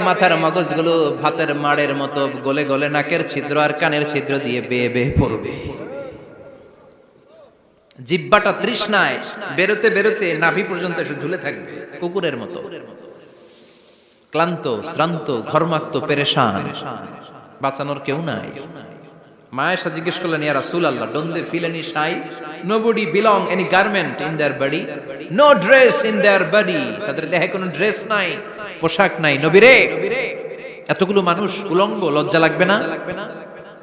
মাথার মগজগুলো ভাতের মাড়ের মতো গলে গলে নাকের ছিদ্র আর কানের ছিদ্র দিয়ে বেয়ে বেয়ে পড়বে। জিহ্বাটা তৃষ্ণায় বেরোতে বেরোতে নাভি পর্যন্ত এসে ঝুলে থাকবে কুকুরের মতো, ক্লান্ত শ্রান্ত ঘর্মাক্ত পেরেশান, বাঁচানোর কেউ নাই। মায়েশা জিজ্ঞেস করলেন, ইয়া রাসূলুল্লাহ, don't they feel any shy? Nobody belong any garment in their body, no dress in their body, তাদের দেহে কোনো ড্রেস নাই, পোশাক নাই। নবীরে, এতগুলো মানুষ উলঙ্গ, লজ্জা লাগবে না?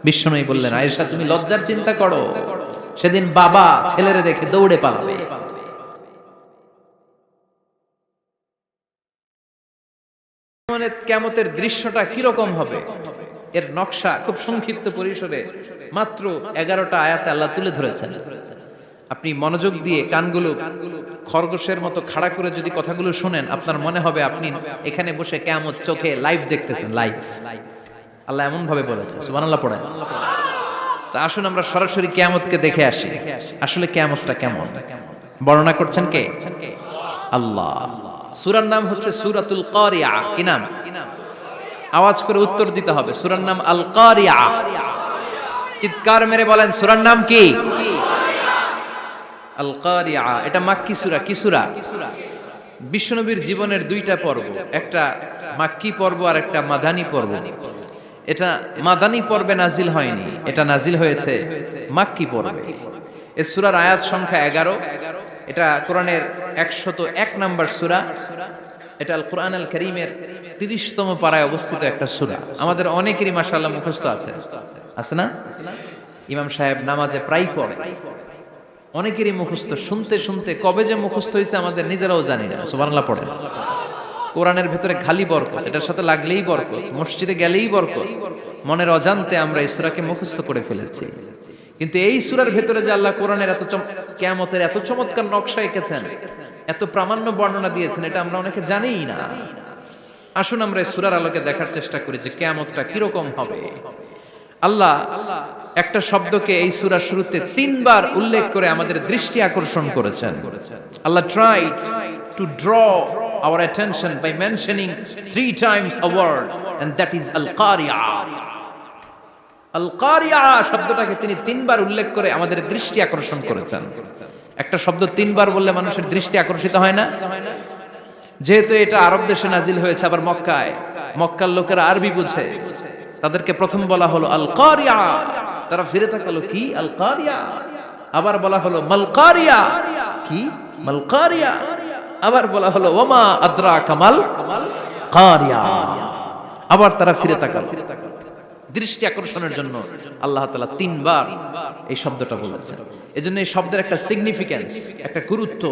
বিশ্বনবী বললেন, আয়েশা তুমি লজ্জার চিন্তা করো, সেদিন বাবা ছেলেরে দেখে দৌড়ে পালাবে। মানে কিয়ামতের দৃশ্যটা কিরকম হবে এর নকশা খুব সংক্ষিপ্ত পরিসরে মাত্র 11টা আয়াতে আল্লাহ তুলে ধরেছেন। আপনি মনোযোগ দিয়ে কানগুলো খরগোশের মতো খাড়া করে যদি কথাগুলো শুনেন, আপনার মনে হবে আপনি এখানে বসে কিয়ামত চোখে লাইভ দেখতেছেন। লাইভ আল্লাহ এমন ভাবে বলেছে, সুবহানাল্লাহ পড়েন। তা আসুন আমরা সরাসরি কিয়ামতকে দেখে আসি, আসলে কিয়ামতটা কেমন বর্ণনা করছেন কে? আল্লাহ। সূরার নাম হচ্ছে সূরাতুল কারিয়া। কি নাম? আওয়াজ করে উত্তর দিতে হবে। সূরার নাম আল কারিয়া। চিৎকার মেরে বলেন, সূরার নাম কি? আল কারিয়া। এটা মাক্কি সূরা। কি সূরা? বিশ্বনবীর জীবনের দুইটা পর্ব, একটা মাক্কি পর্ব আর একটা মাদানী পর্ব। এটা মাদানী পর্বে নাজিল হয়নি, এটা নাজিল হয়েছে মাক্কি পর্বে। এই সূরার আয়াত সংখ্যা 11। এটা কোরআনের 101 নম্বর সূরা। এটা আল কোরআন আল কারীমের 30তম পারায় অবস্থিত একটা সূরা। আমাদের অনেকেরই মাশাআল্লাহ মুখস্থ আছে, আছে না? ইমাম সাহেব নামাজে প্রায় পড়ে, অনেকেরই মুখস্থ। শুনতে শুনতে কবে যে মুখস্থ হয়েছে আমাদের নিজেরাও জানি না। সুবহানাল্লাহ পড়েন। কোরআনের ভেতরে খালি বরকত, এটার সাথে লাগলেই বরকত, মসজিদে গেলেই বরকত। মনের অজান্তে আমরা এই সূরাকে মুখস্থ করে ফেলেছি। কিন্তু এই সূরার ভেতরে যে আল্লাহ কোরআনের এত কিয়ামতের এত চমৎকার নকশা এঁকেছেন, এত প্রামাণ্য বর্ণনা দিয়েছেন, এটা আমরা অনেকে জানিই না। আসুন আমরা এই সূরার আলোকে দেখার চেষ্টা করি যে কিয়ামতটা কিরকম হবে। আল্লাহ একটা শব্দকে এই সূরার শুরুতে 3 বার উল্লেখ করে আমাদের দৃষ্টি আকর্ষণ করেছেন। আল্লাহ tried to draw our attention by mentioning 3 times a word, and that is al-qari'ah. আল-কারিয়া শব্দটাকে তিনি 3 বার উল্লেখ করে আমাদের দৃষ্টি আকর্ষণ করেছেন। একটা শব্দ 3 বার বললে মানুষের দৃষ্টি আকর্ষিত হয় না? যেহেতু এটা আরব দেশে নাজিল হয়েছে, আবার মক্কায়, মক্কার লোকেরা আরবি বুঝে, তাদেরকে প্রথম বলা হলো আল-কারিয়া, তারা ফিরে তাকালো, কি আল-কারিয়া? আবার বলা হলো মাল-কারিয়া, কি মাল-কারিয়া? আবার বলা হলো ওয়ামা আদরাকা মাল-কারিয়া। আবার তারা ফিরে তাকালো। দৃষ্টি আকর্ষণের জন্য আল্লাহ তাআলা 3 বার এই শব্দটা বলেছেন। এজন্য এই শব্দের একটা সিগনিফিকেন্স, একটা গুরুত্ব,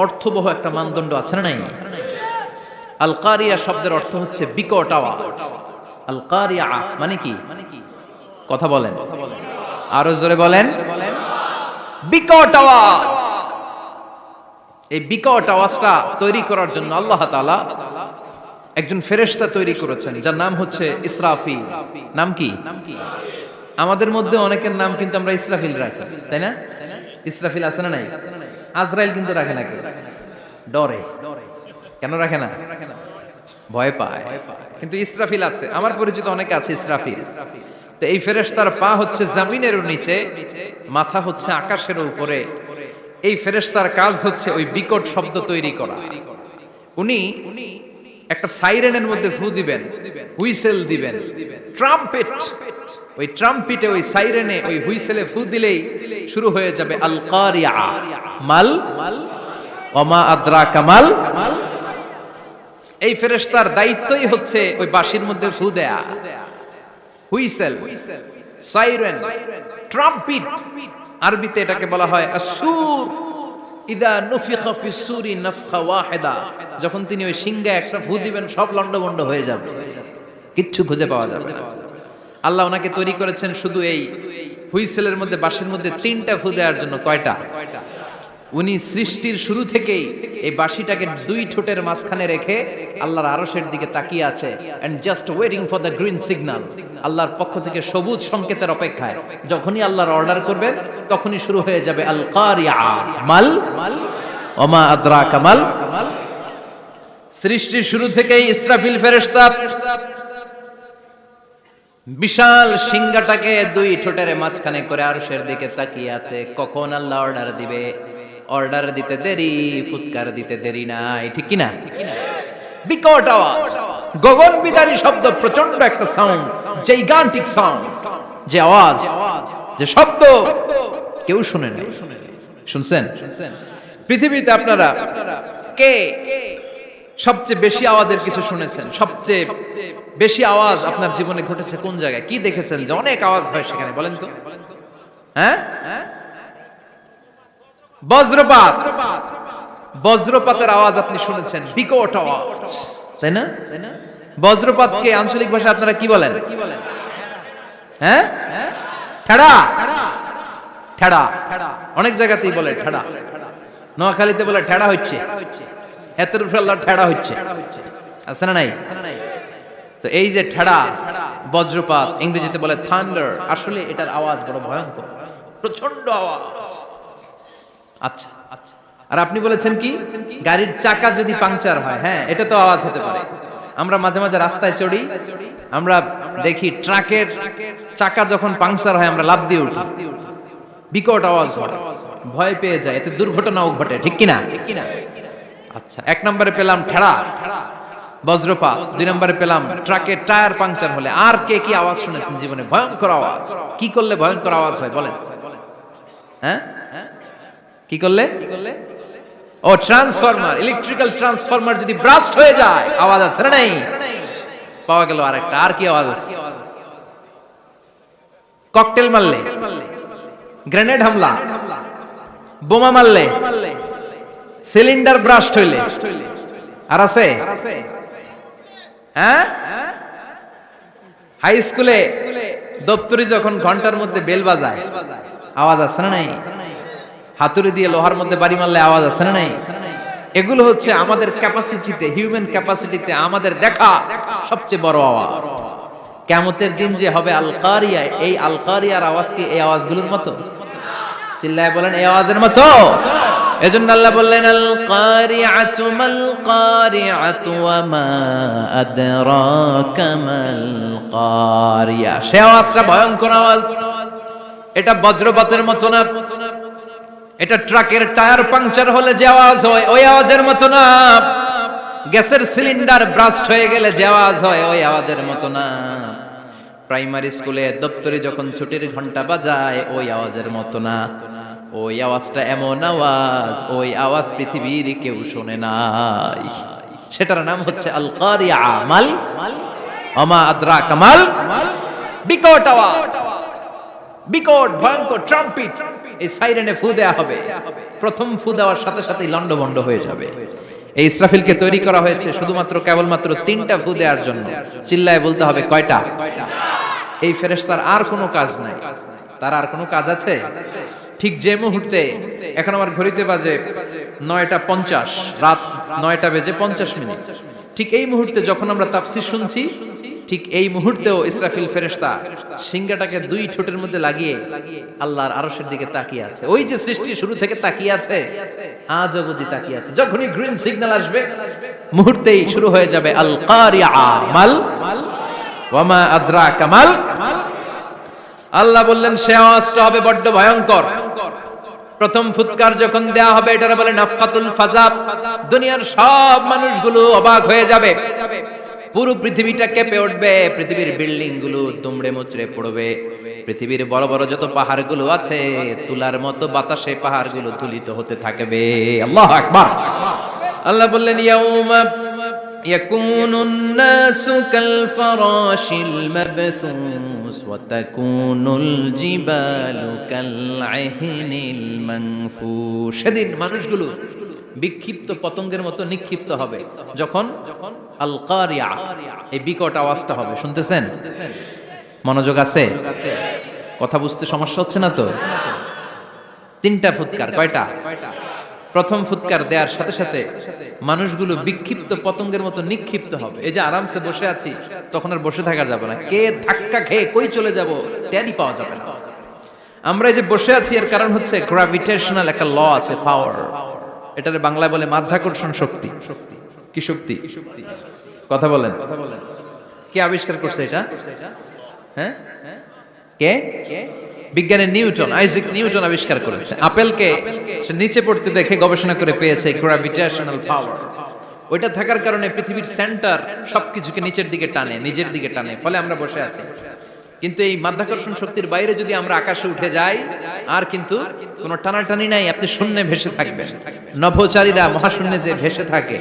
অর্থবহ একটা মানদণ্ড আছে না নাই? আল কারিয়া শব্দের অর্থ হচ্ছে বিকট আওয়াজ। আল কারিয়া মানে কি? কথা বলেন, আরো জোরে বলেন। বিকট আওয়াজ। এই বিকট আওয়াজটা তৈরি করার জন্য আল্লাহ তাআলা একজন ফেরেশতা তৈরি করেছেন, যার নাম হচ্ছে ইসরাফিল। নাম কি? আমাদের মধ্যে অনেকের নাম কিন্তু আমরা ইসরাফিল রাখি, তাই না? ইসরাফিল আছে না নাই? আজরাইল কিন্তু রাখে না, কেউ ডরে। কেন রাখে না? ভয় পায়। কিন্তু ইসরাফিল আছে, আমার পরিচিত অনেকে আছে ইসরাফিল। তো এই ফেরেশতার পা হচ্ছে জমিনের নিচে, মাথা হচ্ছে আকাশের উপরে। এই ফেরেশতার কাজ হচ্ছে ওই বিকট শব্দ তৈরি করা। উনি একটা সাইরেনের মধ্যে ফু দিবেন, হুইসেল দিবেন, ট্রাম্পেট। ওই ট্রাম্পিটে, ওই সাইরেনে, ওই হুইসেলে ফু দিলেই শুরু হয়ে যাবে আল কারিয়া। মাল ওয়ামা আদরাকা মাল। এই ফেরেশতার দায়িত্বই হচ্ছে ওই বাঁশির মধ্যে ফু দেয়া। হুইসেল, সাইরেন, ট্রাম্পিট, আরবিতে এটাকে বলা হয় আসুর। ইদা নুফিখা ফিস সূরি নাফখা ওয়াহিদা, যখন তিনি ওই সিংহে একটা ফু দিবেন, সব লন্ডভন্ড হয়ে যাবে, কিচ্ছু খুঁজে পাওয়া যাবে না। আল্লাহ ওনাকে তৈরি করেছেন শুধু এই হুইসেলের মধ্যে, বাঁশির মধ্যে 3টা ফু দেওয়ার জন্য। কয়টা? উনি সৃষ্টির শুরু থেকেই এই বাঁশিটাকে 2 ঠোঁটের মাঝখানে রেখে আল্লাহর আরশের দিকে তাকিয়ে আছে, and just waiting for the green signal. আল্লাহর পক্ষ থেকে সবুজ সংকেতের অপেক্ষায়। যখনই আল্লাহর অর্ডার করবেন তখনই শুরু হয়ে যাবে আল কারিয়া। মাল ওয়ামা আদরাকা মাল। সৃষ্টির শুরু থেকেই ইসরাফিল ফেরেশতা বিশাল সিংহাটাকে দুই ঠোঁটের মাঝখানে করে আরশের দিকে তাকিয়ে আছে, কখন আল্লাহ অর্ডার দিবে। অর্ডার দিতে দেরি, ফুৎকার দিতে দেরি নাই, ঠিক কিনা? বিকট আওয়াজ, গগন বিদারী শব্দ, প্রচন্ড একটা সাউন্ড, জাইগান্টিক সাউন্ড, যে আওয়াজ, যে শব্দ কেউ শুনে নাই। শুনছেন? পৃথিবীতে আপনারা কে সবচেয়ে বেশি আওয়াজের কিছু শুনেছেন? সবচেয়ে বেশি আওয়াজ আপনার জীবনে ঘটেছে কোন জায়গায়? কি দেখেছেন যে অনেক আওয়াজ হয় সেখানে? বলেন তো। হ্যাঁ, বজ্রপাত। বজ্রপাতের আওয়াজ আপনি শুনেছেন, বিকট আওয়াজ, তাই না? বজ্রপাতকে আঞ্চলিক ভাষা আপনারা কি বলেন? হ্যাঁ, ঠেড়া। ঠেড়া অনেক জায়গাতেই বলে ঠেড়া। নোয়াখালীতে বলে ঠেড়া হচ্ছে, এতের উপরে আল্লাহ ঠেড়া হচ্ছে, আছে না নাই? তো এই যে ঠেড়া, বজ্রপাত, ইংরেজিতে বলে থান্ডার, আসলে এটার আওয়াজ বড় ভয়ঙ্কর, প্রচন্ড আওয়াজ। আচ্ছা, আর আপনি বলেছেন কি, গাড়ির চাকা যদি পাংচার হয়, হ্যাঁ, এটা তো আওয়াজ হতে পারে। আমরা মাঝে মাঝে রাস্তায় চড়ি, আমরা দেখি ট্রাকের চাকা যখন পাংচার হয় আমরা লাফ দিয়ে উঠি, বিকট আওয়াজ হয়, ভয় পেয়ে যায়, এতে দুর্ঘটনাও ঘটে, ঠিক কিনা? আচ্ছা, এক নম্বরে পেলাম ঠেড়া, বজ্রপাত, দুই নম্বরে পেলাম ট্রাকের টায়ার পাংচার হলে। আর কে কি আওয়াজ শুনেছেন জীবনে? ভয়ঙ্কর আওয়াজ। কি করলে ভয়ঙ্কর আওয়াজ হয় বলেন? হ্যাঁ, কি করলে? ও ট্রান্সফরমার, ইলেকট্রিক্যাল ট্রান্সফরমার যদি ব্রাস্ট হয়ে যায়, আওয়াজ আছে না নাই? পাওয়া গেল আরেকটা। আর কি আওয়াজ আছে? ককটেল মারলে, গ্রেনেড হামলা, বোমা মারলে, সিলিন্ডার ব্রাস্ট হইলে। আর আছে? হ্যাঁ, হাই স্কুলে দপ্তরি যখন ঘন্টার মধ্যে বেল বাজায়, আওয়াজ আছে না নাই? হাতুড়ি দিয়ে লোহার মধ্যে বাড়ি মারলে আওয়াজ আছে না নাই? এগুলো হচ্ছে আমাদের ক্যাপাসিটিতে, হিউম্যান ক্যাপাসিটিতে আমাদের দেখা সবচেয়ে বড় আওয়াজ। কিয়ামতের দিন যে হবে আল কারিয়া, এই আল কারিয়ার আওয়াজ কি এই আওয়াজগুলোর মতো? চিল্লায় বলেন, এই আওয়াজের মতো। এজন্য আল্লাহ বললেন, আল কারিআতু মাল কারিআতু ওয়া মা আদরাকা মাল কারিয়া। সে আওয়াজটা ভয়ঙ্কর আওয়াজ। এটা বজ্রপাতের মতো না, এটা ট্রাকের টায়ার পাংচার হলে যে আওয়াজ হয় ওই আওয়াজের মতো না, গ্যাসের সিলিন্ডার ব্রাস্ট হয়ে গেলে যে আওয়াজ হয় ওই আওয়াজের মতো না, প্রাইমারি স্কুলে দপ্তরি যখন ছুটির ঘন্টা বাজায় ওই আওয়াজের মতো না। ওই আওয়াজটা এমন আওয়াজ, ওই আওয়াজ পৃথিবীর কেউ শোনে নাই। সেটার নাম হচ্ছে আল কারিয়া, মাল ওমা আদরাকা মাল, বিকট আওয়াজ, বিকট ভয়ঙ্কর ট্রাম্পিট। এই সাইরেনে ফু দেয়া হবে, প্রথম ফু দেওয়ার সাথে সাথেই লন্ডভন্ড হয়ে যাবে। এই ইসরাফিলকে তৈরি করা হয়েছে শুধুমাত্র কেবলমাত্র 3টা ফু দেওয়ার জন্য। চিল্লায় বলতে হবে কয়টা? এই ফেরেশতার আর কোনো কাজ নাই। তার আর কোনো কাজ আছে? ঠিক যে মুহূর্তে, এখন আমার ঘড়িতে বাজে 9:50, রাত 9টা বেজে 50 মিনিট, ঠিক এই মুহূর্তে যখন আমরা তাফসীর শুনছি, ঠিক এই মুহূর্তেও ইসরাফিল ফেরেশতা সিংহাটাকে দুই ঠোঁটের মধ্যে লাগিয়ে আল্লাহর আরশের দিকে তাকিয়ে আছে। ওই যে সৃষ্টি শুরু থেকে তাকিয়ে আছে, আজ অবধি তাকিয়ে আছে। যখনই গ্রিন সিগন্যাল আসবে মুহূর্তেই শুরু হয়ে যাবে আল কারিয়া মাল ওয়া মা আদরাকা মাল। আল্লাহ বললেন সে আওয়াজটা হবে বড্ড ভয়ঙ্কর। প্রথম ফুৎকার যখন দেয়া হবে, এটার বলে নাফখাতুল ফাজা। দুনিয়ার সব মানুষগুলো অবাক হয়ে যাবে, পুরো পৃথিবীটা কেঁপে উঠবে, পৃথিবীর বিল্ডিং গুলো দুমড়ে মুচড়ে পড়বে, পৃথিবীর বড় বড় যত পাহাড়গুলো আছে তুলার মতো বাতাসে পাহাড়গুলো তুলিত হতে থাকবে। আল্লাহু আকবার। আল্লাহ বললেন ইয়াউমা ইয়াকুনুন নাসু কাল ফারাশিল মাবথুস ওয়া তাকুনুল জিবালু কাল আহিনিল মানফুশ। সেদিন মানুষগুলো বিক্ষিপ্ত পতঙ্গের মতো নিক্ষিপ্ত হবে যখন আল কারিয়া, এই বিকট আওয়াজটা হবে। শুনতেছেন? মনোযোগ আছে? কথা বুঝতে সমস্যা হচ্ছে না তো? 3টা ফুৎকার। কয়টা? প্রথম ফুৎকার দেওয়ার সাথে সাথে মানুষগুলো বিক্ষিপ্ত পতঙ্গের মতো নিক্ষিপ্ত হবে। এই যে আরামসে বসে আছি, তখন আর বসে থাকা যাবে না। কে ধাক্কা খেয়ে কই চলে যাব টেরই পাওয়া যাবে না। আমরা এই যে বসে আছি এর কারণ হচ্ছে গ্র্যাভিটেশনাল একটা ল আছে, পাওয়ার। এটারে বাংলায় বলে মাধ্যাকর্ষণ শক্তি। কি শক্তি? কথা বলেন। কে আবিষ্কার করছে এটা? হ্যাঁ, কে? বিজ্ঞানী নিউটন, আইজাক নিউটন আবিষ্কার করেছে। আপেলকে সে নিচে পড়তে দেখে গবেষণা করে পেয়েছে গ্র্যাভিটেশনাল পাওয়ার। ওইটা থাকার কারণে পৃথিবীর সেন্টার সবকিছুকে নিচের দিকে টানে, নিজের দিকে টানে, ফলে আমরা বসে আছি। কিন্তু এই মাধ্যাকর্ষণ শক্তির বাইরে যদি আমরা আকাশে উঠে যাই, আর কিন্তু কোনো টানাটানি নাই, আপনি শূন্যে ভেসে থাকবেন। নভোচারীরা মহাশূন্যে যে ভেসে থাকে,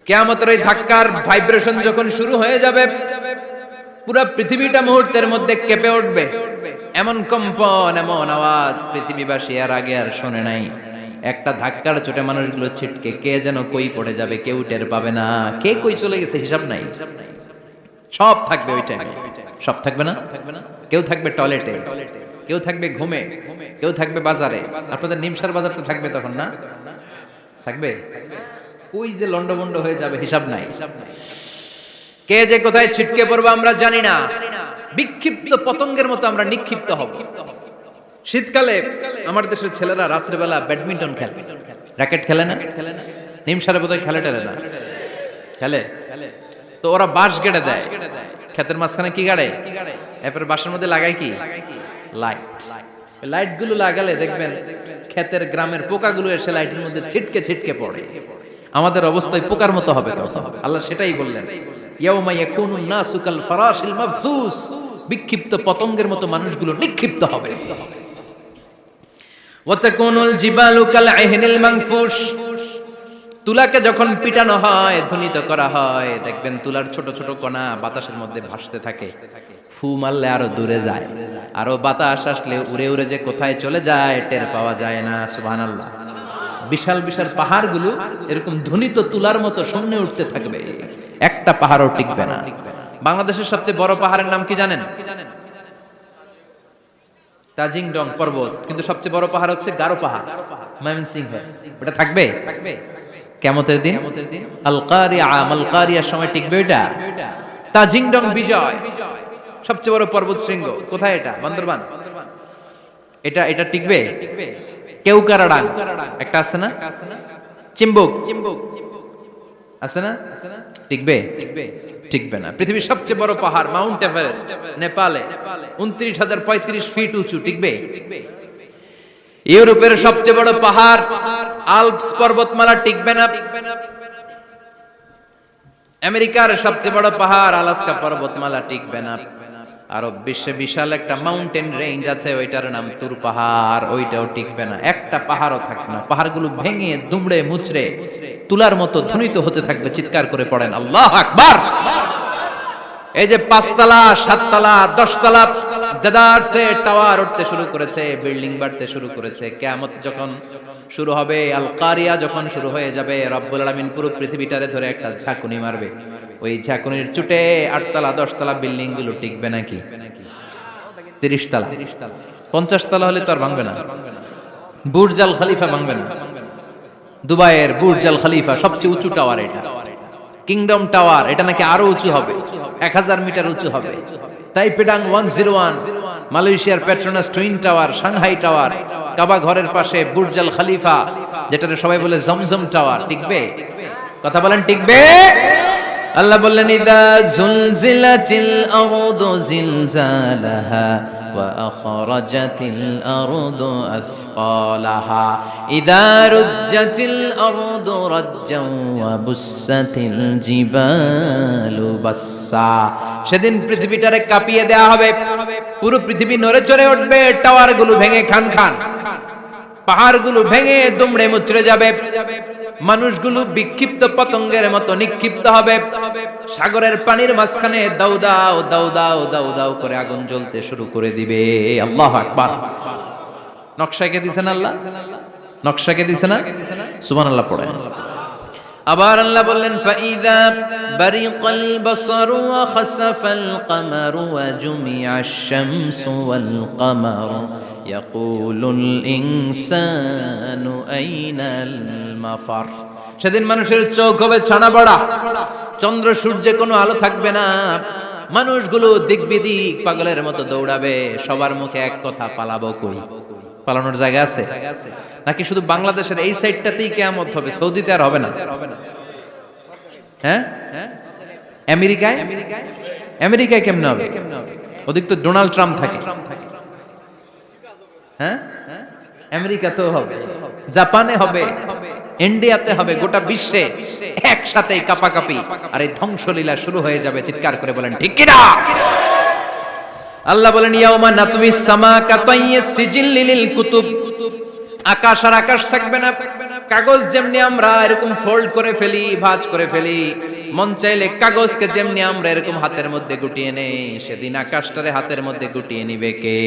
কিয়ামতের ওই ধাক্কার ভাইব্রেশন যখন শুরু হয়ে যাবে, পুরো পৃথিবীটা মুহূর্তের মধ্যে কেঁপে উঠবে। এমন কম্পন, এমন আওয়াজ পৃথিবীবাসী এর আগে আর শোনে নাই। একটা ধাক্কার চোটে মানুষগুলো ছিটকে কে যেন কই পড়ে যাবে, কেউ টের পাবে না। কে কই চলে গেছে হিসাব নাই। সব থাকবে ওই টাইমে। সব থাকবে না? কেউ থাকবে টয়লেটে, কেউ থাকবে ঘুমে, কেউ থাকবে বাজারে। আপনাদের নিমসার বাজার তো থাকবে তখন, না থাকবে? কই যে লন্ডভন্ড হয়ে যাবে হিসাব নাই। কে যে কোথায় ছিটকে পড়বে আমরা জানি না। বিক্ষিপ্ত পতঙ্গের মতো আমরা নিক্ষিপ্ত হব। শীতকালে আমার দেশের ছেলেরা রাত্রেবেলা ব্যাডমিন্টন খেলে, র্যাকেট খেলে না? নিমসারে বোধহয় খেলে টেলে না, খেলে। তো ওরা বাঁশ গেড়ে দেয় ক্ষেতের মাঝখানে। কি গাড়ে? এরপরে বাঁশের মধ্যে লাগায় কি? লাইট। লাইট গুলো লাগালে দেখবেন ক্ষেতের গ্রামের পোকাগুলো এসে লাইটের মধ্যে ছিটকে ছিটকে পড়ে। আমাদের অবস্থায় পোকার মতো হবে তখন। আল্লাহ সেটাই বললেন, ইয়াউমা ইয়াকুনুন নাসু কাল ফারাশিল মাবসুস। বিক্ষিপ্ত পতঙ্গের মতো মানুষগুলো নিক্ষিপ্ত হবে। ওয়া তাকুনুল জিবালু কাল আহিনিল মানফুশ। তুলাকে যখন পিটানো হয়, ধ্বনিত করা হয়, দেখবেন তুলার ছোট ছোট কণা বাতাসের মধ্যে ভাসতে থাকে। ফু মারলে আরো দূরে যায়, আরো বাতাস আসলে উড়ে উড়ে যে কোথায় চলে যায় টের পাওয়া যায় না। সুবহানাল্লাহ। বিশাল বিশাল পাহাড়গুলো এরকম ধ্বনিত তুলার মতো শূন্যে উঠতে থাকবে, একটা পাহাড়ও টিকবে না। বাংলাদেশের সবচেয়ে বড় পাহাড়ের নাম কি জানেন? তাজিংডং পর্বত। কিন্তু সবচেয়ে বড় পাহাড় হচ্ছে গারো পাহাড়, ময়মনসিংহে। ওটা থাকবে কিয়ামতের দিন। আল কারিয়া, আল কারিয়ার সময় টিকবে ওটা। তাজিংডং বিজয় সবচেয়ে বড় পর্বত শৃঙ্গ। কোথায় এটা? বান্দরবান। এটা টিকবে? কেউকারাডাং একটা আছে না? চিম্বুক আছে না? টিকবে? টিকবে না। পৃথিবীর সবচেয়ে বড় পাহাড় মাউন্ট এভারেস্ট নেপালে 29,035 ফিট উঁচু, টিকবে? ইউরোপের সবচেয়ে বড় পাহাড় আল্পস পর্বতমালা টিকবে না। আমেরিকার সবচেয়ে বড় পাহাড় আলাস্কা পর্বতমালা টিকবে না। আরব বিশ্বে বিশাল একটা মাউন্টেন রেঞ্জ আছে, ওইটার নাম তুর পাহাড়, ওইটাও টিকবে না। একটা পাহাড়ও থাকবে না। পাহাড়গুলো ভেঙে দুমড়ে মুচড়ে তুলার মতো ধ্বনিত হতে থাকবে। চিৎকার করে পড়েন আল্লাহু আকবার। এই যে 5 তলা, 7 তলা, 10 তলা দেদারসে টাওয়ার উঠতে শুরু করেছে, বিল্ডিং বাড়তে শুরু করেছে। কিয়ামত যখন শুরু হবে, আল কারিয়া যখন শুরু হয়ে যাবে, রব্বুল আলামিন পুরো পৃথিবীটারে ধরে একটা ঝাঁকুনি মারবে। ওই ঝাঁকুনির চুটে 8 তলা 10 তলা বিল্ডিং গুলো টিকবে নাকি? 30 তলা 50 তলা হলে তো আর ভাঙবে না। বুর্জ আল খলিফা ভাঙবে না। দুবাইয়ের বুর্জ আল খলিফা সবচেয়ে উঁচু টাওয়ার এটা। কিংডম টাওয়ার এটা নাকি আরো উঁচু হবে, 1000 মিটার উঁচু হবে। তাইপেডাং 101, মালয়েশিয়ার Petronas twin tower, Shanghai tower, Kaaba ঘরের পাশে বুর্জ আল খলিফা, যেটাকে সবাই বলে জমজম টাওয়ার, টিকবে? কথা বলেন টিকবে? আল্লাহ বললেন, ইদা জুলজিলাতিল আরদু জিলজালাহা ওয়া আখরাজাতিল আরদু আসকালাহা ইদা রুজ্জাতিল আরদু রাজ্জান ওয়া বুসাতিল জিবালু বাসসা। সেদিন পৃথিবীটারে কাঁপিয়ে দেয়া হবে, পুরো পৃথিবী নড়ে চড়ে উঠবে, টাওয়ারগুলো ভেঙে খান খান, পাহাড়গুলো ভেঙে দুমড়ে মুচড়ে যাবে, মানুষগুলো বিক্ষিপ্ত পতঙ্গের মতো নিক্ষিপ্ত হবে। সাগরের পানির মাঝখানে দাউ দাউ দাউ দাউ দাউ দাউ করে আগুন জ্বলতে শুরু করে দিবে। আল্লাহু আকবার। নকশাকে দিছেন আল্লাহ, নকশাকে দিছে না? সুবহানাল্লাহ পড়েন। আবার আল্লাহ বললেন, ফাইদা বারিকাল বাসারু ওয়া খাসাফাল কামারু ওয়া জুমিআশ শামসু ওয়াল কামারু ইয়াকুলুল ইনসানু আইনাল মাফার। সেদিন মানুষের চোখ হবে ছানা বড়া, চন্দ্র সূর্যে কোনো আলো থাকবে না, মানুষগুলো দিক বিদিক পাগলের মতো দৌড়াবে। সবার মুখে এক কথা, পালাবো কই? পালানোর জায়গা আছে নাকি? শুধু বাংলাদেশের এই সাইডটাতেই কিয়ামত হবে, সৌদিতে আর হবে না। হ্যাঁ আমেরিকায় আমেরিকায় কেমন হবে? ওদিক তো ডোনাল্ড ট্রাম্প থাকে। হ্যাঁ আমেরিকা তো হবে, জাপানে হবে, ইন্ডিয়াতে হবে, গোটা বিশ্বে একসাথে কাপাকাপি আর এই ধ্বংসলীলা শুরু হয়ে যাবে। চিৎকার করে বলেন ঠিক কি না? আল্লাহ বলেন ইয়াউমা নাতমিস সামা কাতাইয়িস সিজিল লিল কুতুব, আকাশ আর আকাশ থাকবে না। কাগজ যেমনি আমরা এরকম ফোল্ড করে ফেলি, ভাঁজ করে ফেলি, মন চাইলে কাগজকে যেমনি আমরা এরকম হাতের মধ্যে গুটিয়ে নেই, সেদিন আকাশটারে হাতের মধ্যে গুটিয়ে নিবে কে?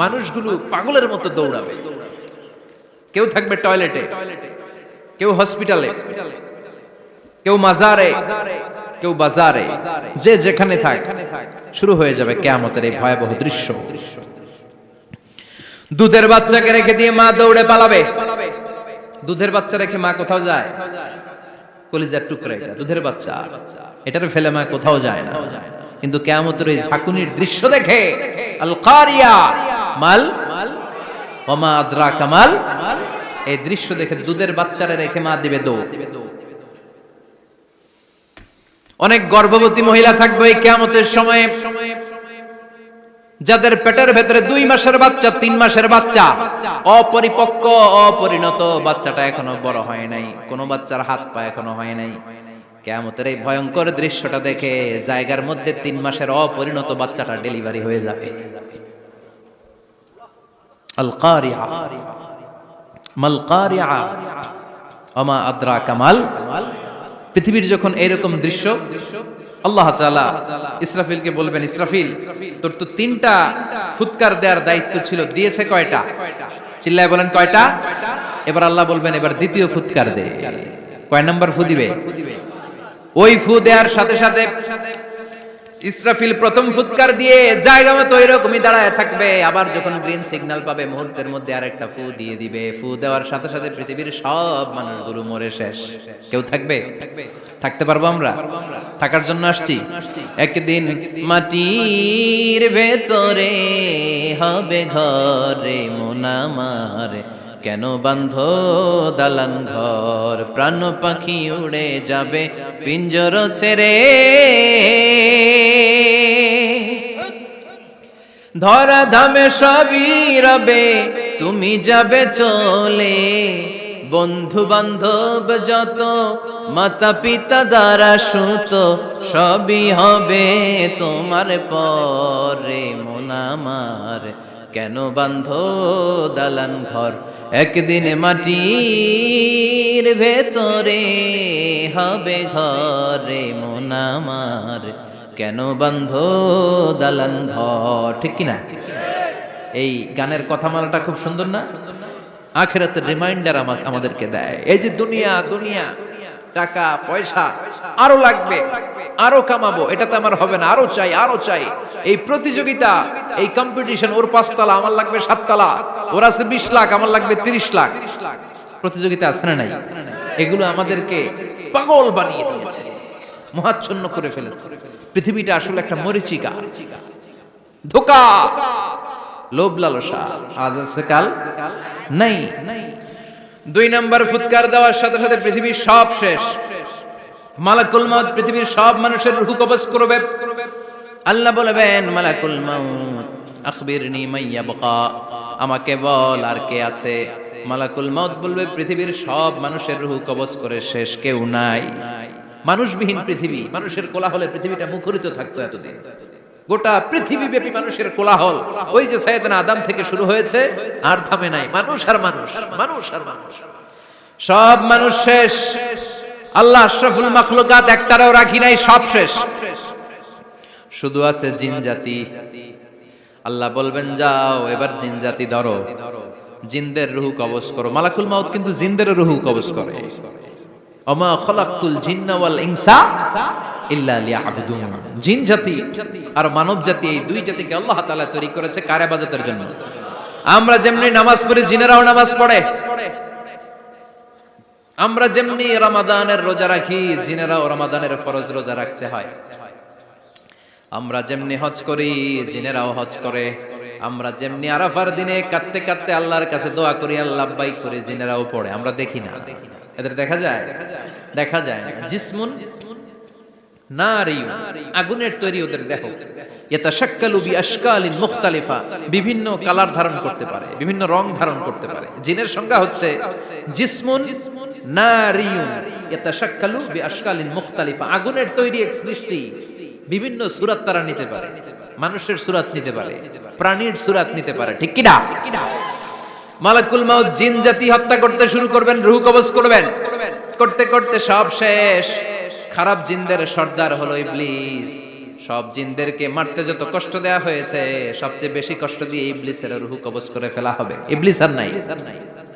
মানুষগুলো পাগলের মতো দৌড়াবে। কেউ থাকবে টয়লেটে, কেউ হসপিটালে, কেউ মাজারে, কেউ বাজারে, যে যেখানে থাক, শুরু হয়ে যাবে কিয়ামতের এই ভয়াবহ দৃশ্য। দুধের বাচ্চাকে রেখে দিয়ে মা দৌড়ে পালাবে। দুধের বাচ্চা রেখে মা কোথাও যায়? কলিজার টুকরা এটা, দুধের বাচ্চা, এটারে ফেলে মা কোথাও যায় না। কিন্তু কিয়ামতের এই ঝাঁকুনির দৃশ্য দেখে আল কারিয়া মাল ওয়া মা আদরাকা মাল, এই দৃশ্য দেখে দুধের বাচ্চারে রেখে মা দিবে দৌড়। অনেক গর্ভবতী মহিলা থাকবে এই কিয়ামতের সময়ে, যাদের পেটের ভেতরে 2 মাসের বাচ্চা, 3 মাসের বাচ্চা, অপরিপক্ক অপরিণত, বাচ্চাটা এখনো বড় হয় নাই, কোন বাচ্চার হাত পা এখনো হয় নাই। কিয়ামতের এই ভয়ঙ্কর দৃশ্যটা দেখে জায়গার মধ্যে 3 মাসের অপরিণত বাচ্চাটা ডেলিভারি হয়ে যাবে। আল কারিয়া মাল কারিয়া ওয়া মা আদরাকা মাল। পৃথিবীর যখন এরকম দৃশ্য, আল্লাহ তাআলা ইসরাফিলকে বলবেন, ইসরাফিল তোর তো 3টা ফুৎকার দেওয়ার দায়িত্ব ছিল, দিয়েছে কয়টা? চিল্লায় বলেন কয়টা? এবার আল্লাহ বলবেন এবার দ্বিতীয় ফুৎকার দে। কয় নাম্বার ফু দিবে? ওই ফু দেওয়ার সাথে সাথে ইসরাফিল প্রথম ফুৎকার দিয়ে জায়গা মতো এরকমই দাঁড়ায় থাকবে, আবার যখন গ্রিন সিগন্যাল পাবে মুহূর্তের মধ্যে আরেকটা ফু দিয়ে দিবে। ফু দেওয়ার সাথে সাথে পৃথিবীর সব মানুষগুলো মরে শেষ। কেউ থাকবে? থাকতে পারবো আমরা? থাকার জন্য আসছি। একদিন মাটির ভেতরে হবে ঘরে মন আমার, কেন বাঁধো দালান ঘর, প্রাণ পাখি উড়ে যাবে পিঞ্জর ছেড়ে, ধরা ধামে সবই রবে তুমি যাবে চলে, বন্ধু বান্ধব যত মাতা পিতা দ্বারা সুত সবই হবে তোমার পরে মন আমার, কেন বাঁধো দালান ঘর, একদিন মাটির ভেতরে হবে ঘরে মন আমার, কেন বাঁধো দালান ঘর। ঠিক কিনা? এই গানের কথামালাটা খুব সুন্দর না? আখিরাতের রিমাইন্ডার আমাদেরকে দেয়। এই যে দুনিয়া দুনিয়া, টাকা পয়সা আরো লাগবে, আরো কামাবো, এটাতে আমার হবে না, আরো চাই আরো চাই। এই প্রতিযোগিতা, এই কম্পিটিশন, ওর 5 তলা আমার লাগবে 7 তলা, ওর আছে 20 লাখ আমার লাগবে 30 লাখ, প্রতিযোগিতা আছে না নাই? এগুলো আমাদেরকে পাগল বানিয়ে দিয়েছে, মহাচ্ছন্ন করে ফেলেছে। পৃথিবীটা আসলে একটা মরিচিকা, ধোঁকা, লোভ লালসা, আজ আছে কাল নাই। 2 নাম্বার ফুৎকার দেওয়ার সাথে সাথে পৃথিবীর সব শেষ। মালাকুল মাউত পৃথিবীর সব মানুষের রূহ কবজ করবে। আল্লাহ বলবেন মালাকুল মাউত আখবিরনি মাইয়া বাকা, আমাকে বল আর কে আছে। মালাকুল মাউত বলবে পৃথিবীর সব মানুষের রূহ কবজ করে শেষ, কেউ নাই। মানুষবিহীন পৃথিবী, মানুষের কোলাহলে পৃথিবীটা মুখরিত থাকতো এতদিন। গোটা পৃথিবী ব্যাপী মানুষের কোলাহল, ওই যে সাইয়েদনা আদম থেকে শুরু হয়েছে আর থামে নাই। মানুষ আর মানুষ, মানুষ আর মানুষ, সব মানুষ শেষ। আল্লাহ আশরাফুল মাখলুকাত একটারও রাখি নাই, সব শেষ। শুধু আছে জিন জাতি। আল্লাহ বলবেন যাও এবার জিন জাতি ধরো, জিনদের রূহ কবজ করো। মালাকুল মাউত কিন্তু জিনদের রূহ কবজ করে। ওমা খলাকতুল জিন্না ওয়াল ইনসা ইল্লা লিয়াবুদুন। জিন জাতি আর মানব জাতি, এই 2 জাতিকে আল্লাহ তাআলা তৈরি করেছে কার ইবাদতের জন্য। আমরা যেমনি নামাজ পড়ি, জিনেরাও নামাজ পড়ে। আমরা যেমনি রমাদানের রোজা রাখি, জিনেরাও রমাদানের ফরজ রোজা রাখতে হয়। আমরা যেমনি হজ করি, জিনেরাও হজ করে। আমরা যেমনি আরাফার দিনে কাঁদতে কাঁদতে আল্লাহর কাছে দোয়া করি, আল্লাহ লাব্বাইক করে, জিনেরাও পড়ে। আমরা দেখি না, এদের দেখা যায়? দেখা যায় না। জিসমুন নারিয়ুন, আগুনের তৈরি ওদের দেহ। ইয়াতাশাক্কালু বিআশকালিন মুখতালিফা, বিভিন্ন কালার ধারণ করতে পারে, বিভিন্ন রং ধারণ করতে পারে। জিনের সংজ্ঞা হচ্ছে জিসমুন নারিয়ুন ইয়াতাশাক্কালু বিআশকালিন মুখতালিফা, আগুনের তৈরি এক সৃষ্টি, বিভিন্ন সূরত তারা নিতে পারে। মানুষের সূরত নিতে পারে, প্রাণীর সূরত নিতে পারে, ঠিক কি না? মালাকুল মাউত জিন জাতি হত্যা করতে শুরু করবেন, রূহ কবজ করবেন, করতে করতে সব শেষ। খারাপ জিনদের সর্দার হলো ইবলিস। সব জিনদেরকে মারতে যত কষ্ট দেয়া হয়েছে, সবচেয়ে বেশি কষ্ট দিয়ে ইবলিসের রূহ কবজ করে ফেলা হবে। ইবলিস আর নাই,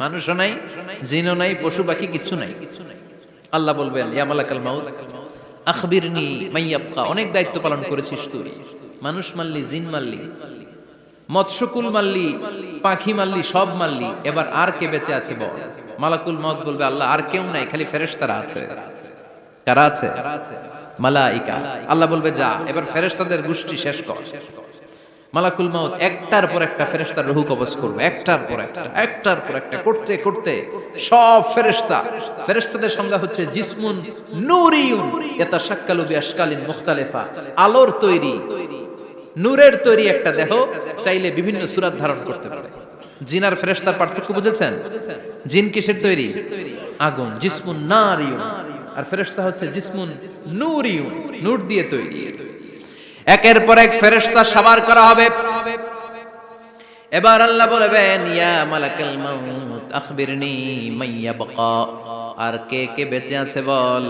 মানুষও নাই, জিনও নাই, পশু পাখি কিচ্ছু নাই। আল্লাহ বলবেন ইয়া মালাকাল মাউত আখবিরনি মাইয়াবকা, অনেক দায়িত্ব পালন করেছিস তুই, মানুষ মারলি, জিন মারলি, মৎস্যকুল মারলি, পাখি মারলি, সব মারলি, এবার আর কে বেঁচে আছে বল। মালাকুল মাউত বলবে আল্লাহ আর কেউ নাই, খালি ফেরেশতারা আছে। কারা আছে? মালাইকা। আল্লাহ বলবে যা, এবার ফেরেশতাদের গোষ্ঠী শেষ কর। মালাকুল মাউত একটার পর একটা ফেরেশতার রূহ কবজ করবে, একটার পর একটা, একটার পর একটা করতে করতে সব ফেরেশতা। ফেরেশতাদের সংজ্ঞা হচ্ছে জিসমুন নূরিয়ুন ইয়াতাশাক্কালু বিআশকালিন মুখতালিফা, আলোর তৈরি, নূরের তৈরি একটা দেহ, চাইলে বিভিন্ন সূরত ধারণ করতে পারে। জিন আর ফেরেশতার পার্থক্য বুঝেছেন? জিন কিসের তৈরি? আগুন, জিসমুন নারিয়ুন, আর ফেরেশতা হচ্ছে জিসমুন নূরিয়ুন, নূর দিয়ে তৈরি। একের পর এক ফেরেশতা সাবার করা হবে। এবার আল্লাহ বলবেন ইয়া মালাকাল মাউত আখবিরনি মাইয়াবকা, আর কে কে বেঁচে আছে বল।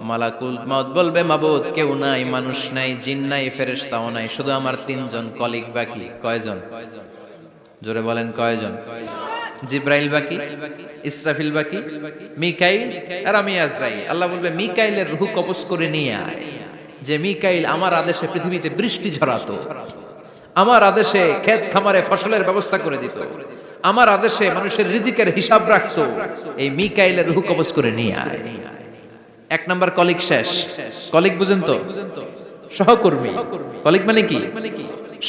মালাকুল মাউত বলবে মাবুদ কেউ নাই, মানুষ নাই, জিন নাই, ফেরেশতাও নাই, শুধু আমার তিনজন কলিগ বাকি। কয়জন? জোরে বলেন কয়জন? জিব্রাইল বাকি, ইসরাফিল বাকি, মিকাইল আর আমি আজরাইল। আল্লাহ বলবে মিকাইলের রূহ কবজ করে নিয়ে আয়। যে মিকাইল আমার আদেশে পৃথিবীতে বৃষ্টি ঝরাতো, আমার আদেশে ক্ষেত খামারে ফসলের ব্যবস্থা করে দিত, আমার আদেশে মানুষের রিজিকের হিসাব রাখতো, এই মিকাইলের রূহ কবজ করে নিয়ে আয়। এক নাম্বার কলিগ শেষ। কলিগ বুঝেন তো? সহকর্মী। কলিগ মানে কি?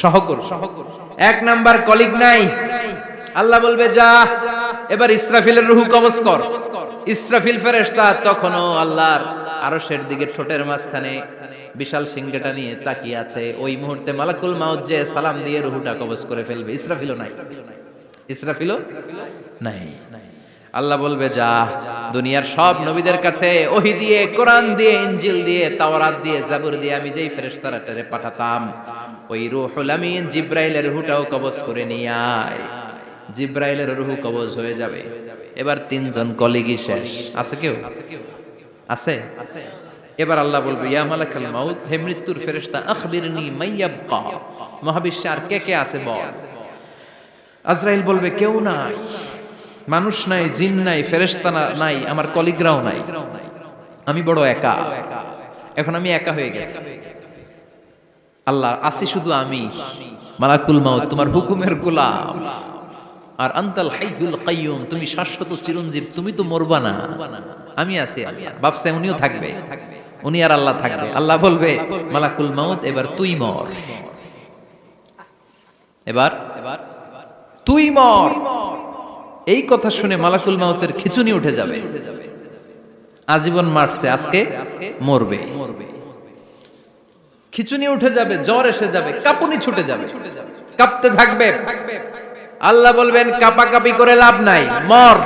সহকর্মী। এক নাম্বার কলিগ নাই। আল্লাহ বলবে যা, এবার ইসরাফিলের রূহ কবজ কর। ইসরাফিল ফেরেশতা তখনও আল্লাহর আরশের দিকে ঠোঁটের মাঝখানে বিশাল সিংহটা নিয়ে তাকিয়ে আছে। ওই মুহূর্তে মালাকুল মাউত যে সালাম দিয়ে রূহটা কবজ করে ফেলবে। ইসরাফিলও নাই, ইসরাফিলও নাই। আল্লাহ বলবে যা, দুনিয়ার সব নবীদের কাছে ওহী দিয়ে, কোরআন দিয়ে, ইনজিল দিয়ে, তাওরাত দিয়ে, জাবুর দিয়ে আমি যেই ফেরেশতাটারে পাঠাতাম, ওই রূহুল আমিন জিব্রাইলের রূহটাও কবজ করে নিয়ে আয়। জিব্রাইলের রূহ কবজ হয়ে যাবে। এবার তিনজন কলিগই শেষ। আছে কেউ? আছে? এবার আল্লাহ বলবে ইয়া মালাকাল মাউত, হে মৃত্যুর ফেরেশতা আখবিরনি মাইয়াবকা, মহাবিশ্বে আর কে কে আছে বল। আজরাইল বলবে কেউ নাই, মানুষ নাই, জিন নাই, ফেরেশতা নাই, আমার কলিগরাও নাই, আমি বড় একা। এখন আমি একা হয়ে গেছি। আল্লাহ আসি শুধু আমি। মালাকুল মাউত তোমার হুকুমের গোলাম, আর আনতাল হাইয়ুল কাইয়ুম, তুমি শাশ্বত চিরঞ্জীব, তুমি তো মরবা না, আমি আছি। ভাবছে উনিও থাকবে, উনি আর আল্লাহ থাকবে। আল্লাহ বলবে মালাকুল মাউত এবার তুই মর, এবার তুই মর। এই কথা শুনে মালাকুল মাউতের খিচুনি উঠে যাবে। আজীবন মারছে, আজকে মরবে। খিচুনি উঠে যাবে, জ্বর এসে যাবে, কাঁপুনি ছুটে যাবে, কাঁপতে থাকবে। আল্লাহ বলবেন কাঁপাকাঁপি করে লাভ নাই, মর।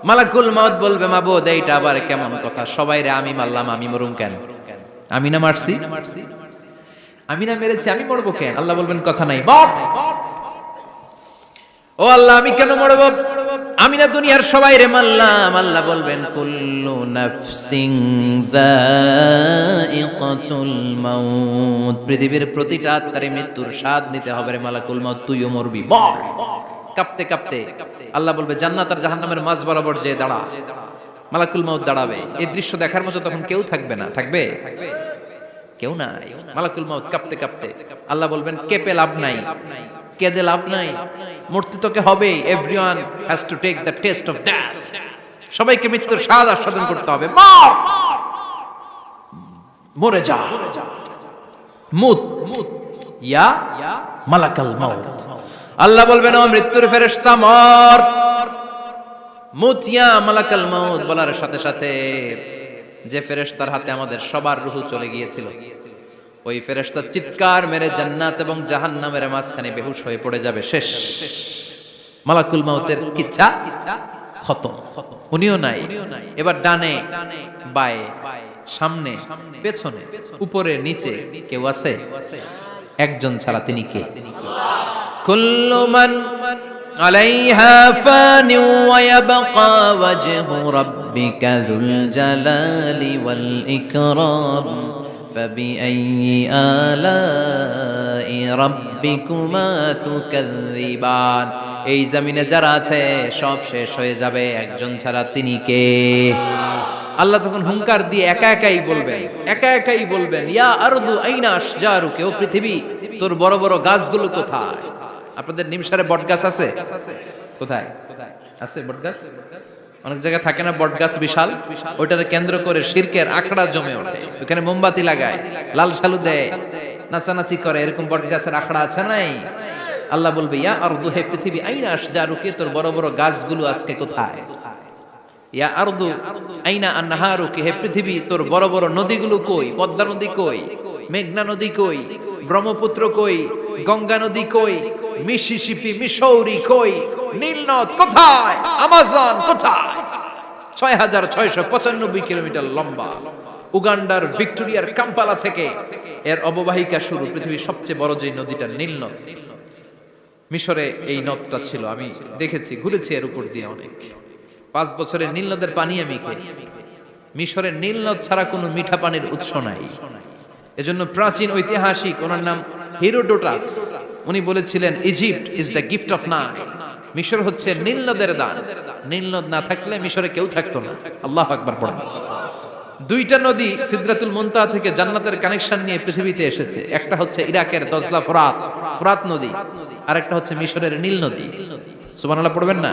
মালাকুল মাউত বলবে মাবুদ এইটা আবার কেমন কথা, সবাই রে আমি মারলাম, আমি মরুম কেন? আমি না মারছি, আমি না মেরেছি, আমি মরবো কেন? আল্লাহ বলবেন কথা নাই, মর। ও আল্লাহ আমি কেন মরবো? আমি না দুনিয়ার সবাই রে মারলাম। আল্লাহ বলবেন কুল্লু নাফসিন যায়িকাতুল মাউত, পৃথিবীর প্রতিটা আত্মারে মৃত্যুর স্বাদ নিতে হবে রে মালাকুল মাউত, তুইও মরবি, মর। কাঁপতে কাঁপতে আল্লাহ বলবে জান্নাত আর জাহান্নামের মাঝ বরাবর যে দাঁড়া। মালাকুল মাউত দাঁড়াবে। এই দৃশ্য দেখার মতো তখন কেউ থাকবে না, থাকবে কেউ নাই। মালাকুল মাউত কাঁপতে কাঁপতে আল্লাহ বলবেন কেঁপে লাভ নাই, কেঁদে লাভ নাই, মরতে তোকে হবে। Everyone has to take the test of death, সবাইকে মৃত্যুর স্বাদ আস্বাদন করতে হবে। মর, মরে যা, মুত ইয়া মালাকাল মাউত। আল্লাহ বলবেন ও মৃত্যুর ফেরেশতা মর। মুতিয়া মালাকাল মাউত বলার সাথে সাথে যে ফেরেশতার হাতে আমাদের সবার রূহ চলে গিয়েছিল, ওই ফেরেশতা চিৎকার মেরে জান্নাত এবং জাহান্নামের মাঝখানে বেহুশ হয়ে পড়ে যাবে। শেষ, মালাকুল মাউতের কিচ্ছা খতম, উনিও নাই। এবার ডানে বায়ে সামনে পেছনে উপরে নিচে কেউ আছে? একজন ছাড়া, তিনি কে? কুল্লু মান আলাইহা ফানি ওয়া ইয়াবকা ওয়াজহু রাব্বিকা যুল জালালি ওয়াল ইকরাম ফাবিআইয়ি আলাই রাব্বিকুমা তুকাযযিবান। এই জমিনে যারা আছে সব শেষ হয়ে যাবে, একজন ছাড়া, তিনি কে? আল্লাহ তখন হুঙ্কার দিয়ে একা একাই বলবেন, ইয়া আরদু আইনা আশজারুকা, ও পৃথিবী তোর বড় বড় গাছগুলো কোথায়? আপনাদের নিমসারে বট গাছ আছে? কোথায় আছে বট গাছ? অনেক জায়গায় থাকে না বট গাছ বিশাল, ওইটাকে কেন্দ্র করে শিরকের আখড়া জমে ওঠে, ওখানে মোমবাতি লাগায়, লাল সালু দেয়, নাচানাচি করে, এরকম বট গাছের আখড়া আছে নাই? আল্লাহ বলবে, ইয়া আরদু, হে পৃথিবী, আইনা আশজারুকা, তোর বড় বড় গাছগুলো আজকে কোথায়? ইয়া আরদু আইনা আনহারুকা, হে পৃথিবী তোর বড় বড় নদীগুলো কই? পদ্মা নদী কই? মেঘনা নদী কই? ব্রহ্মপুত্র কই? গঙ্গা নদী কই? মিসিসিপি, মিসৌরি কই? নীল নদ কোথায়? আমাজন কোথায়? ৬৬৯৫ কিলোমিটার লম্বা, উগান্ডার ভিক্টোরিয়ার কাম্পালা থেকে এর অববাহিকা শুরু। পৃথিবীর সবচেয়ে বড় যে নদীটা নীল নদ, মিশরে এই নদটা ছিল। আমি দেখেছি, ঘুরেছি এর উপর দিয়ে অনেক। ৫ বছরের নীল নদের পানি আমি খেয়েছি। মিশরের নীল নদ ছাড়া কোনো মিঠা পানির উৎস নাই। এজন্য প্রাচীন ঐতিহাসিক, ওনার নাম হেরোডোটাস, উনি বলেছিলেন, Egypt is the gift of Nile, মিশর হচ্ছে নীল নদের দান। নীল নদ না থাকলে মিশরে কেউ থাকতো না। আল্লাহু আকবার পড়েন। দুইটা নদী সিদরাতুল মুনতাহা থেকে জান্নাতের কানেকশন নিয়ে পৃথিবীতে এসেছে। একটা হচ্ছে ইরাকের দজলা ফোরাত নদী, আর একটা হচ্ছে মিশরের নীল নদী। সুবহানাল্লাহ পড়বেন না?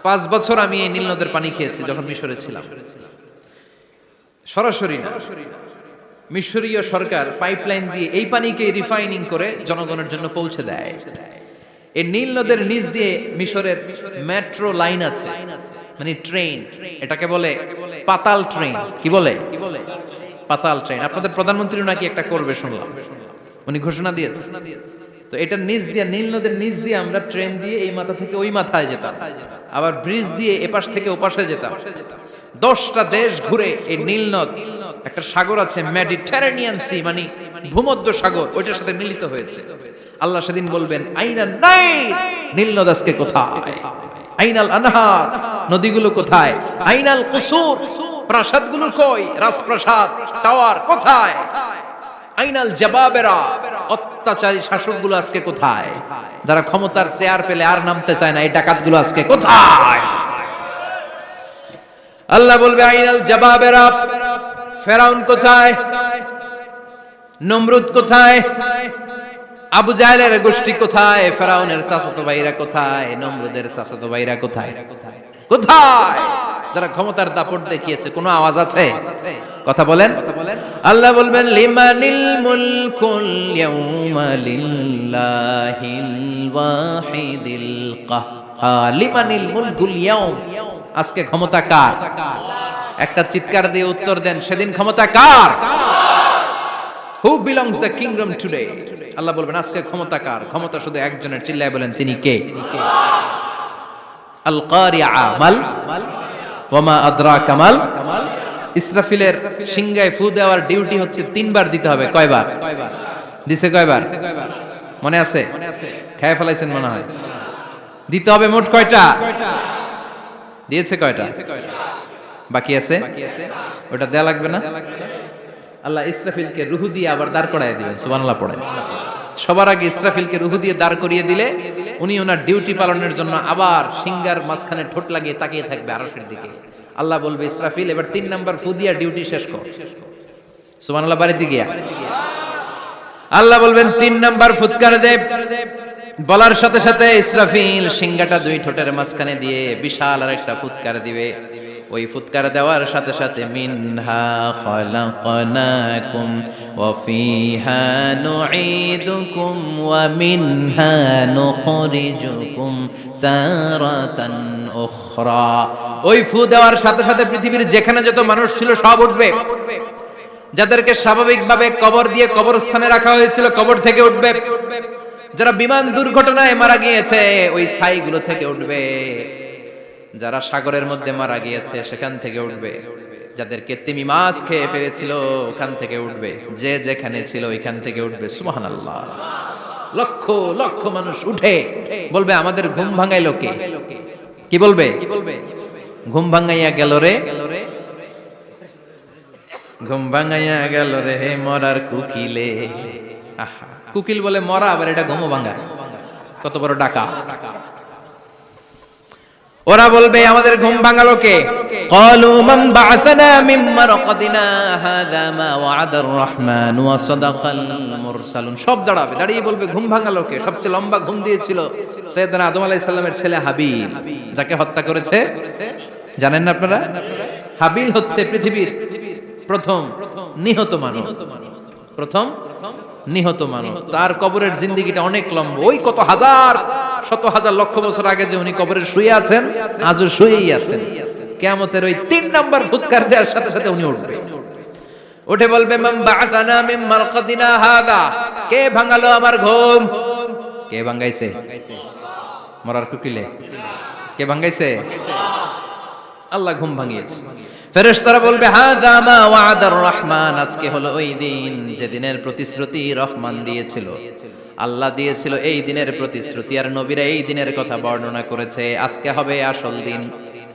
৫ বছর আমি এই নীল নদের পানি খেয়েছি যখন মিশরে ছিলাম। সরাসরি না, মিশরীয় সরকার পাইপলাইন দিয়ে এই পানিকে রিফাইনিং করে জনগণের জন্য পৌঁছে দেয়। এই নীল নদের নিচ দিয়ে মিশরের মেট্রো লাইন আছে, মানে ট্রেন, এটাকে বলে পাতাল ট্রেন। কি বলে? পাতাল ট্রেন। আপনাদের প্রধানমন্ত্রী নাকি একটা করবে শুনলাম, উনি ঘোষণা দিয়েছে। তো এটার নিচ দিয়ে, নীল নদের নিচ দিয়ে আমরা ট্রেন দিয়ে এই মাথা থেকে ওই মাথায় যেতাম, আবার ব্রিজ দিয়ে এপাশ থেকে ওপাশে যেতাম। 10টা দেশ ঘুরে এই নীল নদ, একটা সাগর আছে মেডিটেরেনিয়ান সি, মানে ভূমধ্য সাগর, ওইটার সাথে মিলিত হয়েছে। আল্লাহ সেদিন বলবেন, আইনান নাইল, নীল নদ আজকে কোথায়? আইনাল আনহার, নদীগুলো কোথায়? আইনাল কুসুর, প্রাসাদগুলো কই? রাজপ্রাসাদ, টাওয়ার কোথায়? আইনাল জাবাবেরা, অত্যাচারী শাসকগুলো আজকে কোথায়? যারা ক্ষমতার চেয়ার পেলে আর নামতে চায় না, এই ডাকাতগুলো আজকে কোথায়? আল্লাহ বলবে, আইনাল জাবাবেরা, ফেরাউন কোথায়? নমরুদ কোথায়? আবু জাহেলের গোষ্ঠী কোথায়? ফেরাউনের চাচাতো ভাইরা কোথায়? নমরুদের চাচাতো ভাইরা কোথায়? কোথায়? যারা ক্ষমতার দাপট দেখিয়েছে, কোনো আওয়াজ আছে? কথা বলেন। আল্লাহ বলবেন, লিমানিল মুলকুল ইয়াউমা লিল্লাহিল ওয়াহিদিল কাহ্হার। লিমানিল মুলকুল ইয়াউম, আজকে ক্ষমতা কার? একটা চিৎকার দিয়ে উত্তর দেন, সেদিন ক্ষমতা কার? Who belongs the kingdom today? আল্লাহ বলবেন, আজকে ক্ষমতা কার? ক্ষমতা শুধু একজনের। চিল্লায় বলেন, তিনি কে? আল কারিআ মাল ওয়া মা আদরাকা মাল। ইসরাফিলের সিংহায় ফু দেওয়ার ডিউটি হচ্ছে 3 বার দিতে হবে। কয়বার দিছে? কয়বার মনে আছে? খেয়ে ফেলাইছেন মনে হয়। দিতে হবে মোট কয়টা? দিয়েছে কয়টা? বাকি আছে, ওটা দেয়া লাগবে না? আল্লাহ ইসরাফিলকে রুহু দিয়ে আবার দাঁড় করায় দিবেন। সুবহানাল্লাহ পড়েন। সবার আগে ইসরাফিলকে রুহু দিয়ে দাঁড় করিয়ে দিলে উনি ওনার ডিউটি পালনের জন্য আবার সিংহার মাঝখানে ঠোঁট লাগিয়ে তাকিয়ে থাকবে আরশের দিকে। আল্লাহ বলবে, ইসরাফিল এবার 3 নাম্বার ফু দিয়া ডিউটি শেষ কর। সুবহানাল্লাহ। বাড়িতে গিয়া আল্লাহ বলবেন, 3 নাম্বার ফুৎকার দে। বলার সাথে সাথে ইসরাফিল সিংহাটা 2 ঠোঁটের মাঝখানে দিয়ে বিশাল আরেকটা ফুৎকার দিবে। ওই ফুৎকার দেওয়ার সাথে সাথে মিনহা খালাকনাকুম ওয়া ফিহা নুঈদুকুম ওয়া মিনহা নুখরিজুকুম তারাতান উখরা। ওই ফু দেওয়ার সাথে সাথে পৃথিবীর যেখানে যত মানুষ ছিল সব উঠবে। যাদেরকে স্বাভাবিকভাবে কবর দিয়ে কবরস্থানে রাখা হয়েছিল কবর থেকে উঠবে। যারা বিমান দুর্ঘটনায় মারা গিয়েছে ওই ছাইগুলো থেকে উঠবে। যারা সাগরের মধ্যে মারা গিয়েছে সেখান থেকে উঠবে। যাদেরকে তিমি মাছ খেয়ে ফেলেছিল ওখান থেকে উঠবে। যে যেখানে ছিল ওইখান থেকে উঠবে। সুবহানাল্লাহ। লক্ষ লক্ষ মানুষ উঠে বলবে আমাদের ঘুম ভাঙাইলো কে? কি বলবে? ঘুম ভাঙাইয়া গেল রে, ঘুম ভাঙাইয়া গেল রে মরার কুকিলে। আহা, কুকিল বলে মরা, আবার এটা ঘুমো ভাঙা। কত বড় ডাকা। ওরা বলবে আমাদের ঘুম ভাঙালো কে? ক্বালু মান বা'সানা মিন মারকাদিনা হাযা মা ওয়া'দার রহমান ওয়া সাদাকাল মুরসালুন। সব দাঁড়াবে, দাঁড়িয়ে বলবে ঘুম ভাঙালো কে? সবচেয়ে লম্বা ঘুম দিয়েছিল সাইয়েদনা আদম আলাইহিস সালামের ছেলে হাবিল, যাকে হত্যা করেছে জানেন না আপনারা? হাবিল হচ্ছে পৃথিবীর প্রথম নিহত মানব, প্রথম নিহত মানব। তার কবরের জিন্দেগিটা অনেক লম্বা। ওই কত হাজার শত হাজার লক্ষ বছর আগে যে উনি কবরে শুয়ে আছেন, আজও শুয়েই আছেন। কিয়ামতের ওই 3 নাম্বার ফুৎকার দেওয়ার সাথে সাথে উনি উঠবে। উঠে বলবে মান বা'সানা মিন মারকাদিনা হাদা। কে ভাঙালো আমার ঘুম? কে ভাঙাইছে? মরার কুকিলে কে ভাঙাইছে? আল্লাহ ঘুম ভাঙিয়েছে। ফেরেশতারা বলবে হাযা মা ওয়া'দার রহমান। আজকে হলো ওই দিন যেদিনের প্রতিশ্রুতি রহমান দিয়েছিল, আল্লাহ দিয়েছিল। এই দিনের প্রতিশ্রুতি আর নবীরা এই দিনের কথা বর্ণনা করেছে। আজকে হবে আসল দিন,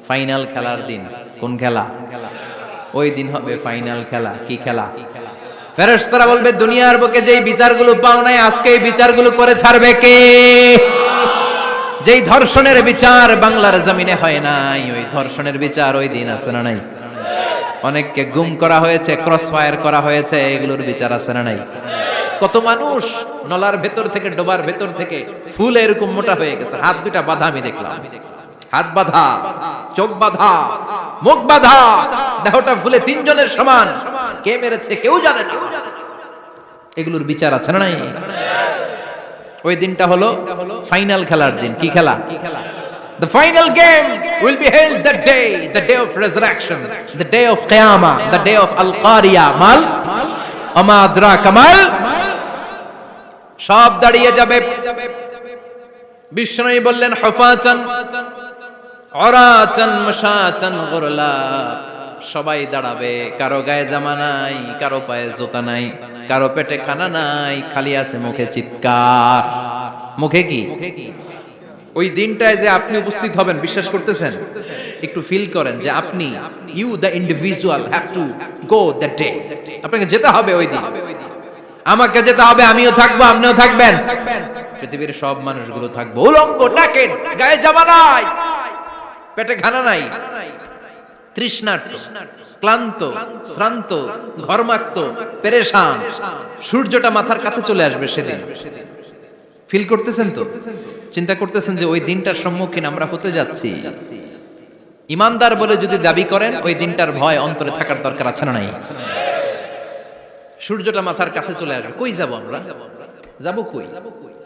ফাইনাল খেলার দিন। কোন খেলা? ওই দিন হবে ফাইনাল খেলা। কি খেলা? ফেরেশতারা বলবে দুনিয়ার বুকে যেই বিচারগুলো পাও নাই আজকে এই বিচারগুলো করে ছাড়বে কে? যেই ধর্ষণের বিচার বাংলার জমিনে হয় নাই, ওই ধর্ষণের বিচার ওই দিন আছে না নাই? অনেককে গুম করা হয়েছে, ক্রস ফায়ার করা হয়েছে, এগুলোর বিচার আছে না নাই? কত মানুষ নলার ভেতর থেকে, ডোবার ভেতর থেকে ফুল এরকম মোটা হয়ে গেছে। হাত দুটা বাঁধা আমি দেখলাম, হাত বাঁধা, চোখ বাঁধা, মুখ বাঁধা, দেহটা ফুলে 3 জনের সমান। কে মেরেছে কেউ জানে না। এগুলোর বিচার আছে না নাই? ওই দিনটা হলো ফাইনাল খেলার দিন। কি খেলা? The final game will be held that day, the day of resurrection, the day of Qiyamah, the day of Al-Qariya. Mal ama adraka mal। সব দাঁড়িয়ে যাবে। বিষ্ণু বললেন হুফাতান উরাতান মাশাতান গুরলা। সবাই দাঁড়াবে। কারো গায়ে জামা নাই, কারো পায়ে জুতা নাই, কারো পেটে খানা নাই, খালি আছে মুখে চিৎকার। মুখে কি? ওই দিনটায় যে আপনি উপস্থিত হবেন, বিশ্বাস করতেছেন? একটু ফিল করেন যে আপনি, you the individual have to go that day. আপনাকে যেতে হবে ওই দিন। আমাকে যেতে হবে, আমিও থাকবো, আপনিও থাকবেন, পৃথিবীর সব মানুষগুলো থাকবো। উলঙ্গ, নাকেড, গায়ে জামা নাই, পেটে খানা নাই, তৃষ্ণার্ত, ক্লান্ত, শ্রান্ত, ঘর্মাক্ত, পেরেশান। সূর্যটা মাথার কাছে চলে আসবে সেদিন। ফিল করতেছেন তো? চিন্তা করতেছেন যে ওই দিনটার সম্মুখীন আমরা হতে যাচ্ছি। ইমানদার বলে যদি দাবি করেন, ওই দিনটার ভয় অন্তরে থাকার দরকার আছে না নাই? সূর্যটা মাথার কাছে চলে আসবে। কই যাব আমরা? যাব কই?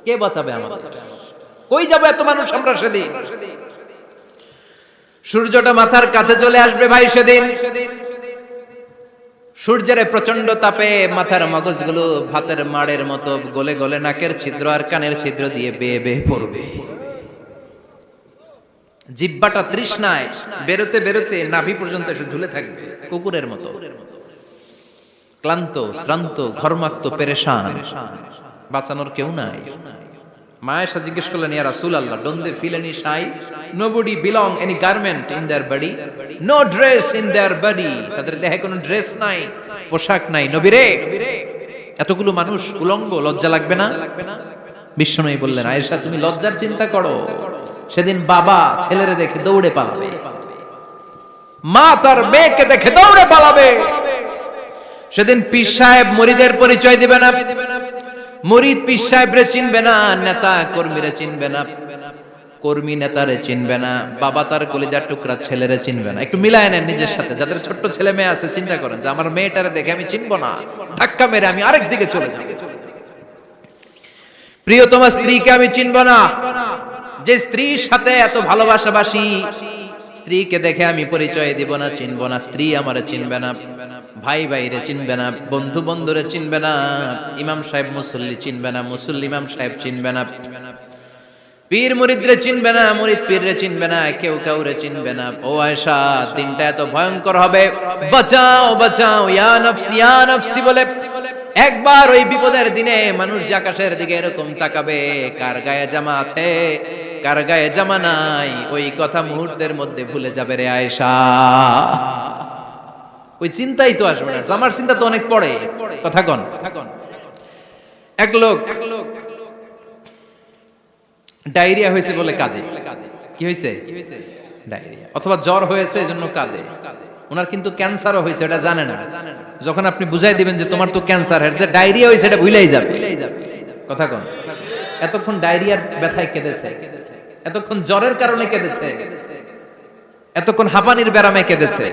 কে বাঁচাবে আমাদের? কই যাব এত মানুষ আমরা সেদিন? সূর্যটা মাথার কাছে চলে আসবে ভাই সেদিন। সূর্যের প্রচন্ড তাপে মাথার মগজগুলো ভাতের মাড়ের মতো গলে গলে নাকের ছিদ্র আর কানের ছিদ্র দিয়ে বেয়ে বেয়ে পড়বে। জিহ্বাটা তৃষ্ণায় বেরোতে বেরোতে নাভি পর্যন্ত এসে ঝুলে থাকবে কুকুরের মতো। ক্লান্ত, শ্রান্ত, ঘর্মাক্ত, পেরেশান, বাঁচানোর কেউ নাই। মায়েশা জিজ্ঞেস করলেন, ইয়া রাসূলুল্লাহ, don't they feel any shy? Nobody belong any garment in their body, no dress in their body. তাদের দেহে কোনো ড্রেস নাই, পোশাক নাই। নবী রে, এতগুলো মানুষ উলঙ্গ, লজ্জা লাগবে না? বিশ্বনবী বললেন, আয়েশা তুমি লজ্জার চিন্তা করো। সেদিন বাবা ছেলেরে দেখে দৌড়ে পালাবে, মা তার মেয়েকে দেখে দৌড়ে পালাবে। সেদিন পীর সাহেব মুরিদের পরিচয় দিবে না, মুরিদ পীর সাহেবরে চিনবে না, নেতা কর্মীরা চিনবে না। কর্মী নেতারে চিনবে না, বাবা তার কলিজার টুকরা ছেলেরে চিনবে না। একটু মিলায় নেন নিজের সাথে। যাদের ছোট্ট ছেলে মেয়ে আছে চিন্তা করেন যে আমার মেয়েটারে দেখে আমি চিনবো না, ধাক্কা মেরে আমি আরেক দিকে চলে যাব। প্রিয়তমা স্ত্রীকে আমি চিনবো না, যে স্ত্রীর সাথে এত ভালোবাসাবাসি, স্ত্রীকে দেখে আমি পরিচয় দিব না, চিনবো না। স্ত্রী আমারে চিনবে না, ভাই ভাইরে চিনবে না, বন্ধু বন্ধুরে চিনবে না, ইমাম সাহেব মুসল্লি চিনবে না, মুসল্লি ইমাম সাহেব চিনবে না, পীর মুরিদরে চিনবে না, মুরিদ পীররে চিনবে না, কেউ কাউরে চিনবে না। ও আয়েশা, দিনটা এত ভয়ঙ্কর হবে, বাঁচাও বাঁচাও ইয়া নফসি বলে একবার ওই বিপদের দিনে মানুষ যে আকাশের দিকে এরকম তাকাবে, কার গায়ে জামা আছে কার গায়ে জামা নাই, ওই কথা মুহূর্তের মধ্যে ভুলে যাবে রে আয়েশা। ওই চিন্তাই তো আসবে না, জামার চিন্তা তো অনেক পড়ে। কথা কন। এক লোক ডায়রিয়া হয়েছে বলে কাঁদে। কি হয়েছে? ডায়রিয়া অথবা জ্বর হয়েছে এজন্য কাঁদে। ওনার কিন্তু ক্যান্সারও হয়েছে, এটা জানে না। যখন আপনি বুঝাই দিবেন যে তোমার তো ক্যান্সার, যে ডায়রিয়া হয়েছে এটা ভুলেই যাবে। কথা কন। এতক্ষণ ডায়রিয়ার ব্যথায় কেঁদেছে, এতক্ষণ জ্বরের কারণে কেঁদেছে, এতক্ষণ হাঁপানির ব্যারামে কেঁদেছে,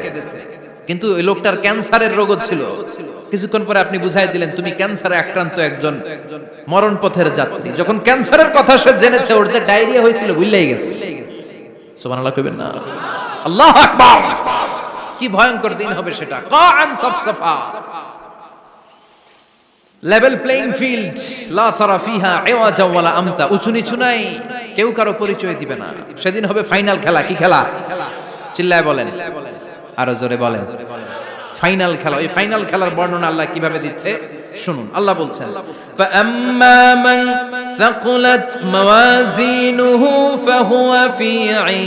কিন্তু ওই লোকটার ক্যান্সারের রোগও ছিল। কিছুক্ষণ পরে আপনি বুঝাই দিলেন তুমি ক্যান্সারে আক্রান্ত একজন মরণ পথের যাত্রী। যখন ক্যান্সারের কথা সে জেনেছে, ওর যে ডায়রিয়া হয়েছিল ভুলেই গেছে। সুবহানাল্লাহ কইবেন না? আল্লাহু আকবার। কি ভয়ঙ্কর দিন হবে সেটা। কাআন সাফসাফা, লেভেল প্লেইং ফিল্ড, লা তারা ফিহা ইওয়াজা ওয়ালা আমতা, উঁচু নিচু নাই, কেউ কারো পরিচয় দিবে না। সেদিন হবে ফাইনাল খেলা। কি খেলা? চিল্লায় বলেন, আরো জোরে বলেন। ফাইনাল খেলা। ওই ফাইনাল খেলার বর্ণনা আল্লাহ কিভাবে দিচ্ছে শুনুন। আল্লাহ বলছেন, ফাআম্মা মান সাকুলাত মাওয়াজিনুহু ফাহুয়া ফি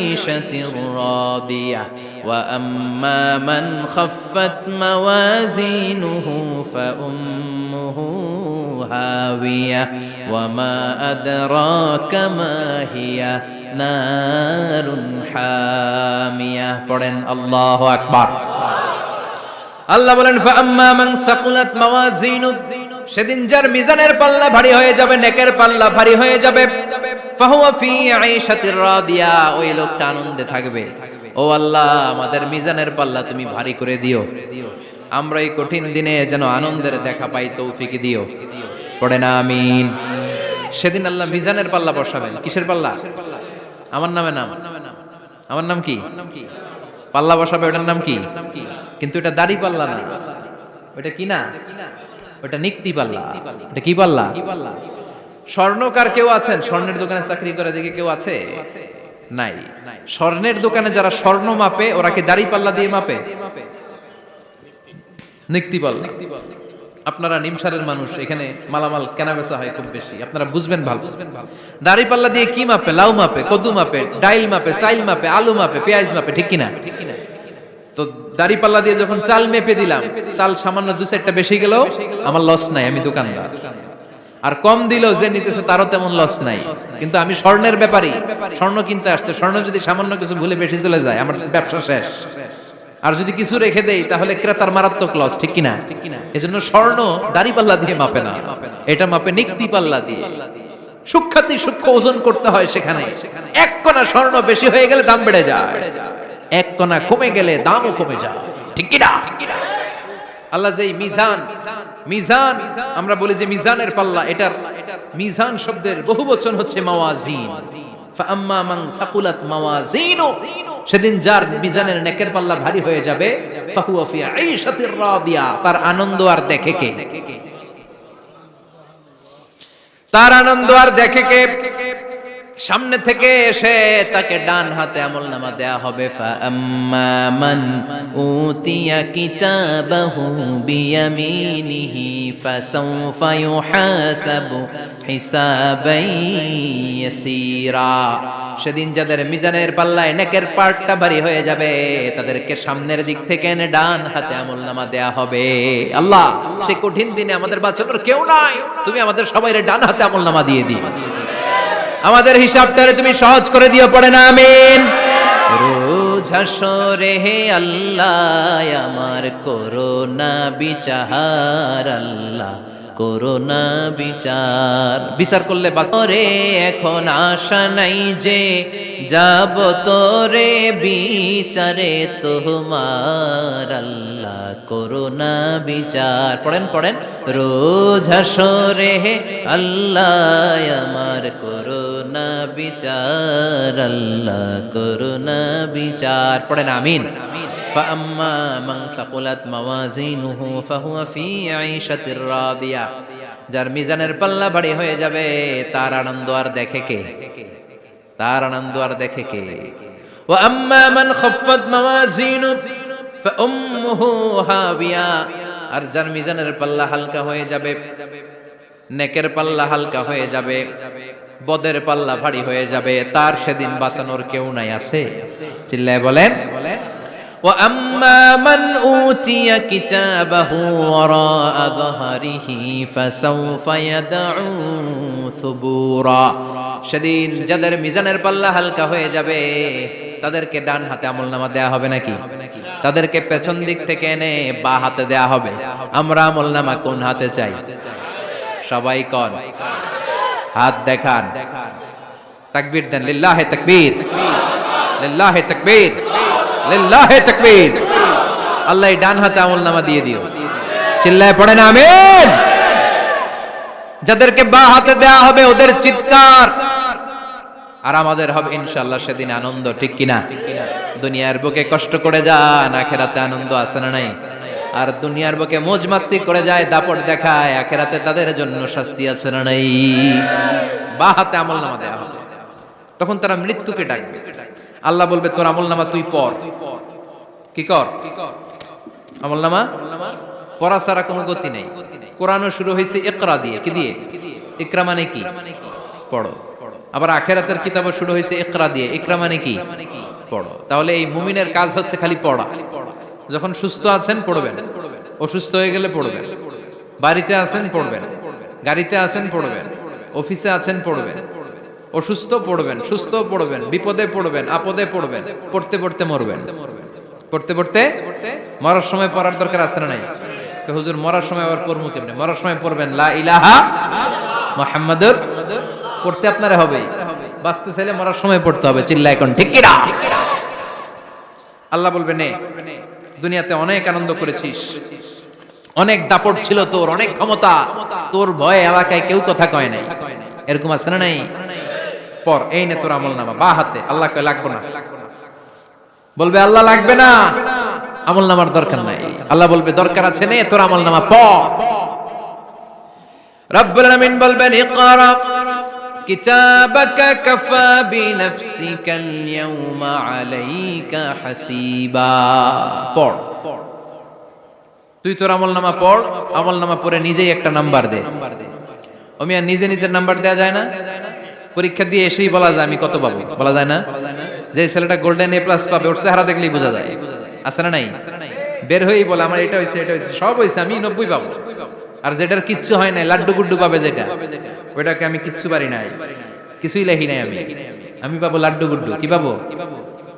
ঈশাতির রাদিয়াহ ওয়া আম্মা মান খাফফাত মাওয়াজিনুহু ফাউম্মুহু হাওিয়া ওয়া মা আদরাকা মা হিয়া নারুন হামিয়া। পড়েন আল্লাহু আকবার। আল্লাহ বলেন, ফাআম্মা মান সাকুলাত মাওয়াজিনু, সেদিন যার মিজানের পাল্লা ভারী হয়ে যাবে, নেকের পাল্লা ভারী হয়ে যাবে, ফাহুয়া ফি ঈশাতির রাদিয়া, ওই লোকটা আনন্দে থাকবে। ও আল্লাহ, আমাদের মিজানের পাল্লা তুমি ভারী করে দিও, আমরা এই কঠিন দিনে যেন আনন্দের দেখা পাই, তৌফিক দিও। পড়েন আমিন। সেদিন আল্লাহ মিজানের পাল্লা বসাবেন। কিসের পাল্লা? আমার নামে নাম। আমার নাম কি? পাল্লা বসাবে, ওটার নাম কি? কিন্তু এটা দাড়ি পাল্লা না, ওটা কি না, ওটা নিক্তি পাল্লা। এটা কি পাল্লা? স্বর্ণকার কেউ আছেন? স্বর্ণের দোকানে চাকরি করে দেখে কেউ আছে? নাই। স্বর্ণের দোকানে যারা স্বর্ণ মাপে, ওরা কি দাড়ি পাল্লা দিয়ে মাপে? নিক্তি পাল্লা। আপনারা নিমসারের মানুষ, এখানে মালামাল কেনা বেচা হয় খুব বেশি, আপনারা বুঝবেন ভালো। দাড়ি পাল্লা দিয়ে কি মাপে? লাউ মাপে, কদু মাপে, ডাইল মাপে, চাইল মাপে, আলু মাপে, পেঁয়াজ মাপে, ঠিক কিনা? তো দাড়ি পাল্লা দিয়ে যখন চাল মেপে দিলাম, চাল সামান্য 2-4টা বেশি গেল, আমার লস নাই, আমি দোকানদার। আর কম দিল যে নিতেছে তারও তেমন লস নাই। কিন্তু আমি স্বর্ণের ব্যাপারী, স্বর্ণ কিনতে আসছে, স্বর্ণ যদি সামান্য কিছু ভুলে বেশি চলে যায়, আমার ব্যবসা শেষ। আর যদি কিছু রেখে দেই তাহলে ক্রেতার মারাত্মক লস, ঠিক কিনা? এজন্য স্বর্ণ দাড়ি পাল্লা দিয়ে মাপে না, এটা মাপে নিক্তি পাল্লা দিয়ে। সূক্ষ্মাতি সূক্ষ্ম ওজন করতে হয় সেখানে। এক কণা স্বর্ণ বেশি হয়ে গেলে দাম বেড়ে যায়, এক কণা কমে গেলে দামও কমে যায়, ঠিক কিনা? আল্লাহ যে মিজান, মিজান আমরা বলি যে মিজানের পাল্লা, এটার মিজান শব্দের বহুবচন হচ্ছে মাওয়াজিন। ফাআম্মা মান সাকুলাত মাওয়াজিনু, সেদিন যার মিজানের নেকের পাল্লা ভারী হয়ে যাবে, ফাহুয়া ফি ঈশাতির রাদিয়া, তার আনন্দ আর দেখে কে? তার আনন্দ আর দেখে কে? সামনে থেকে এসে তাকে ডান হাতে আমলনামা দেয়া হবে। ফাআম্মা মান উতিয়া কিতাবাহু বিয়ামিনিহি ফাসাউফা ইউহাসাবু হিসাবান ইয়াসীরা, সেদিন যাদের মিজানের পাল্লায় নেকের পার্টটা ভারী হয়ে যাবে, তাদেরকে সামনের দিক থেকে এনে ডান হাতে আমলনামা দেয়া হবে। আল্লাহ, সেই কঠিন দিনে আমাদের বাঁচানোর কেউ নাই, তুমি আমাদের সবাইরে ডান হাতে আমলনামা দিয়ে দিও, আমাদের হিসাবটারে তুমি সহজ করে দিও। পড়ে না আমিন। রোজ হাসরে হে আল্লাহ আমার করোনা বিচার, আল্লাহ করোনা বিচার। বিচার করলে বাসরে এখন আশা নাই যে যাব তোরে বিচারে তোমার, আল্লাহ করোনা বিচার। পড়েন পড়েন, রোজ হাসরে আল্লাহ আমার করোনা বিচার, আল্লাহ করোনা বিচার। পড়েন আমিন। فأما من ثقلت موازينه فهو في عيشة راضية। যার মিজানের পাল্লা ভারী হয়ে যাবে তার আনন্দ আর দেখে কে? তার আনন্দ আর দেখে কে? وأما من خفت موازينه فأمه هاوية। আর যার মিজানের পাল্লা হালকা হয়ে যাবে, নেকের পাল্লা হালকা হয়ে যাবে, বদের পাল্লা ভারী হয়ে যাবে, তার সেদিন বাঁচানোর কেউ নাই। আছে? চিল্লায় বলেন। وأما من أوتي كتابه وراء ظهره فسوف يدعو ثبورا। সেদিন যাদের মিজানের পাল্লা হালকা হয়ে যাবে তাদেরকে ডান হাতে আমলনামা দেয়া হবে নাকি? তাদেরকে পেছন দিক থেকে এনে বা হাতে দেয়া হবে। আমরা আমলনামা কোন হাতে চাই? সবাই কোন হাত দেখান, তাকবীর দেন, লিল্লাহে তাকবীর, লিল্লাহে তাকবীর, লিল্লাহে তাকবীর। আল্লাহ ডান হাতে আমলনামা দিয়ে দিও। চিল্লায় পড়েন আমিন। যাদেরকে বা হাতে দেয়া হবে ওদের চিৎকার আর আমাদের হবে ইনশাআল্লাহ সেদিন আনন্দ। ঠিক কিনা? দুনিয়ার বুকে কষ্ট করে যান, আখেরাতে আনন্দ আছে না নাই? আর দুনিয়ার বুকে মौज মাস্তি করে যায়, দাপট দেখায়, আখেরাতে তাদের জন্য শাস্তি আছে না নাই? বা হাতে আমলনামা দেয়া হবে। তখন তারা মৃত্যুকে ডাকবে। আল্লাহ বলবে তোর আমলনামা তুই পড়। কি কর? আমলনামা পড়া ছাড়া কোনো গতি নেই। কোরআনও শুরু হয়েছে ইকরা দিয়ে। কি দিয়ে? ইকরা মানে কি? পড়ো। আবার আখেরাতের কিতাবও শুরু হয়েছে ইকরা দিয়ে। ইকরা মানে কি? পড়ো। তাহলে এই মুমিনের কাজ হচ্ছে খালি পড়া। যখন সুস্থ আছেন পড়বেন, অসুস্থ হয়ে গেলে পড়বেন, বাড়িতে আছেন পড়বেন, গাড়িতে আছেন পড়বেন, অফিসে আছেন পড়বেন, অসুস্থ পড়বেন, সুস্থ পড়বেন, বিপদে পড়বেন, আপদে পড়বেন, পড়তে পড়তে মরবেন। পড়তে পড়তে মরার সময় পড়ার দরকার আছে না নাই? হুজুর মরার সময় আবার পড়বো কেমনে? মরার সময় পড়বেন লা ইলাহা মুহাম্মাদুর। পড়তে আপনারা হবে, বাঁচতে চাইলে মরার সময় পড়তে হবে। চিল্লায় কোন ঠিক কিনা? আল্লাহ বলবে নে, দুনিয়াতে অনেক আনন্দ করেছিস, অনেক দাপট ছিল তোর, অনেক ক্ষমতা, তোর ভয়ে এলাকায় কেউ কথা কয় নাই। এরকম আছে না নাই? পর এই নে তোর আমলনামা বা হাতে। আল্লাহ কয় লাগবে না। বলবে আল্লাহ লাগবে না, আমলনামার দরকার নাই। আল্লাহ বলবে দরকার আছে, নে তোর আমলনামা পড়। রব্বুল আলামিন বলবেন ইকরা কিতাবাকা কাফা বিনাফসিকাল ইয়াউমা আলাইকা হাসিবা। পড়, তুই তোর আমলনামা পড়। আমলনামা পড়ে নিজেই একটা নাম্বার দে। ওমিয়া নিজে নিজের নাম্বার দেয়া যায় না? পরীক্ষা দিয়ে এসেই বলা যায় আমি কত পাবো? বলা যায় না? যে ছেলেটা গোল্ডেন A+ পাবে ওর চেহারা দেখলেই বোঝা যায়। আছে না নাই? বের হয়েই বলে আমার এটা হয়েছে, এটা হয়েছে, সব হয়েছে, আমি 90 পাবো। আর যেটার কিচ্ছু হয় নাই, লাড্ডু গুড্ডু পাবে যেটা, ওইটাকে আমি কিচ্ছু পারি নাই, কিছুই লেখি নাই, আমি পাবো লাড্ডু গুড্ডু। কি পাবো?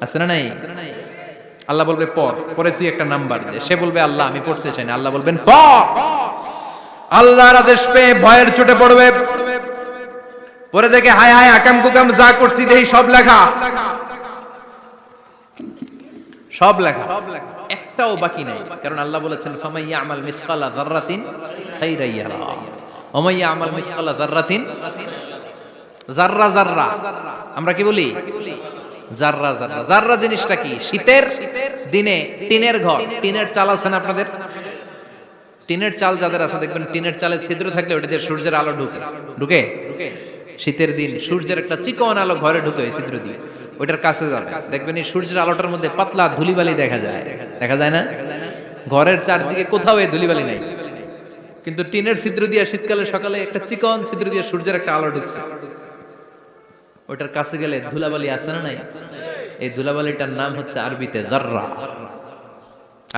আছে না নাই? আল্লাহ বলবে পড়, পরে তুই একটা নাম্বার দে। সে বলবে আল্লাহ আমি পড়তে চাই না। আল্লাহ বলবেন পড়। আল্লাহর আদেশ পেয়ে ভয়ের চোটে পড়বে। পরে দেখে হায় হায় আকাম কুকাম যা করছি দেই সব লেখা, সব লেখা, একটাও বাকি নাই। কারণ আল্লাহ বলেছেন ফামাই ইয়ামাল মিসকালা যাররাতিন খাইরান ইয়ারা ওয়া মান ইয়ামাল মিসকালা যাররাতিন, যাররা যাররা আমরা কি বলি? যাররা যাররা। যাররা জিনিসটা কি? শীতের দিনে টিনের ঘর, টিনের চাল আছে না আপনাদের? টিনের চাল যাদের আছে দেখবেন টিনের চালে ছিদ্র থাকলে ওটা দিয়ে সূর্যের আলো ঢুকে। ঢুকে? শীতের দিন সূর্যের একটা চিকন আলো ঘরে ঢুকে ওই ছিদ্র দিয়ে, ওইটার কাছে যাবে, দেখবেন এই সূর্যের আলোটার মধ্যে পাতলা ধুলিবালি দেখা যায়। দেখা যায় না? ঘরের চারদিকে কোথাও এই ধুলিবালি নাই, কিন্তু টিনের ছিদ্র দিয়ে শীতকালে সকালে একটা চিকন ছিদ্র দিয়ে সূর্যের একটা আলো ঢুকছে। ওইটার কাছে গেলে ধুলাবালি আছে না নাই? এই ধুলাবালিটার নাম হচ্ছে আরবিতে যাররা।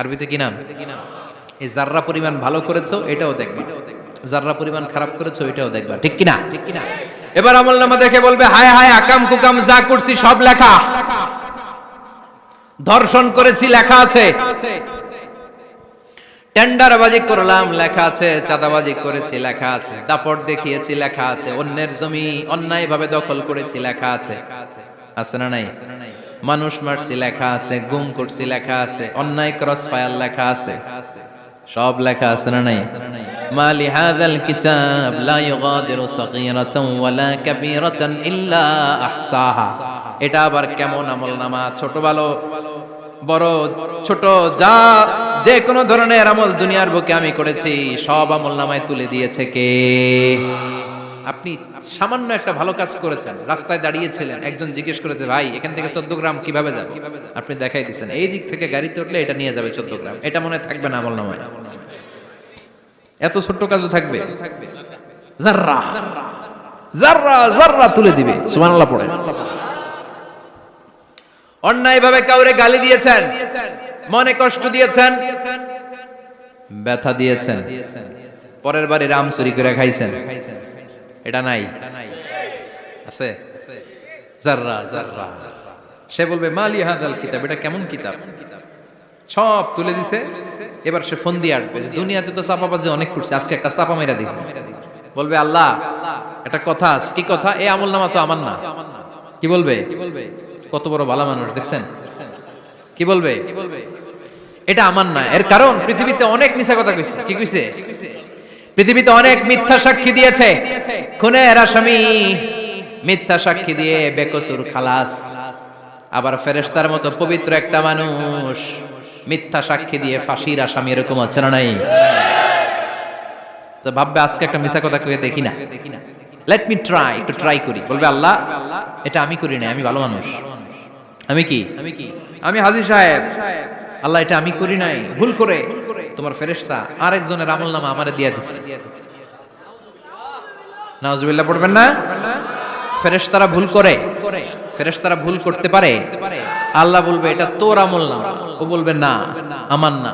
আরবিতে কি নাম? এই যাররা পরিমাণ ভালো করেছো এটাও দেখবা, যাররা পরিমাণ খারাপ করেছো এটাও দেখবা। ঠিক কিনা? ঠিক কিনা? এবার আমলনামা দেখে বলবে হায় হায় আকাম কুকাম যা করছি সব লেখা, ধর্ষণ করেছি লেখা আছে, টেন্ডারবাজি করলাম লেখা আছে, চাঁদাবাজি করেছি লেখা আছে, দাপট দেখিয়েছি লেখা আছে, অন্যের জমি অন্যায়ভাবে দখল করেছি লেখা আছে, আছে না নাই? মানুষ মারছি লেখা আছে, গুম করছি লেখা আছে, অন্যায় ক্রস ফায়ার লেখা আছে, সব লেখা আছে না নাই? মালি হাযাল কিতাব লা ইউগাদিরু সাগীরাতান ওয়ালা কাবীরাতান ইল্লা আহসাহা। এটা আবার কেমন আমলনামা? ছোট ভালো বড় ছোট যা যে কোনো ধরনের আমল দুনিয়ার বুকে আমি করেছি সব আমলনামায় তুলে দিয়েছে কে? আপনি সামান্য একটা ভালো কাজ করেছেন, রাস্তায় দাঁড়িয়েছিলেন, একজন জিজ্ঞেস করেছে ভাই এখান থেকে 14 গ্রাম কিভাবে যাবে, আপনি দেখাই দিচ্ছেন এই দিক থেকে গাড়িতে উঠলে এটা নিয়ে যাবে 14 গ্রাম, এটা মনে থাকবে না আমলনামায়? এত ছোট্ট কাজও থাকবে? জাররা জাররা জাররা তুলে দিবে। সুবহানাল্লাহ পড়ে। অন্যায় ভাবে কাউরে গালি দিয়েছেন, মনে কষ্ট দিয়েছেন, ব্যথা দিয়েছেন, পরের বাড়ি রাম চুরি করে খাইছেন, এটা নাই? আছে? জাররা জাররা। সে বলবে মালি হাযাল কিতাব, এটা কেমন কিতাব? সব তুলে দিছে। এবার সে ফোন দিয়ে আসবে, দুনিয়াতে তো চাপাবাজি অনেক করছে, আজকে একটা চাপা মেরা দিব। বলবে আল্লাহ একটা কথা আছে। কি কথা? এই আমলনামা তো আমার না। কি বলবে? কত বড় ভালো মানুষ দেখছেন? কি বলবে? এটা আমার না। এর কারণ পৃথিবীতে অনেক মিথ্যা কথা কইছে। কি কইছে? পৃথিবীতে অনেক মিথ্যা সাক্ষী দিয়েছে, খুনের আসামি মিথ্যা সাক্ষী দিয়ে বেকসুর খালাস। আবার ফেরেশতার মতো পবিত্র একটা মানুষ মিথ্যা সাক্ষী দিয়ে ফাঁসির আসামি, এরকম আছে না নাই? তো ভাববে আজকে একটা মিথ্যা কথা কয়ে দেখি না, লেট মি ট্রাই, একটু ট্রাই করি। বলবে আল্লাহ এটা আমি করি না, আমি ভালো মানুষ। আমি কি? আমি হাজী সাহেব। আল্লাহ এটা আমি করি নাই, ভুল করে তোমার ফেরেশতা আরেকজনের আমলনামা আমারে দিয়ে দিছে। নাউজুবিল্লাহ পড়বেন না? ফেরেশতারা ভুল করে, ফেরেশতারা ভুল করতে পারে। আল্লাহ বলবে এটা তোর আমলনামা, ও বলবে না আমার না।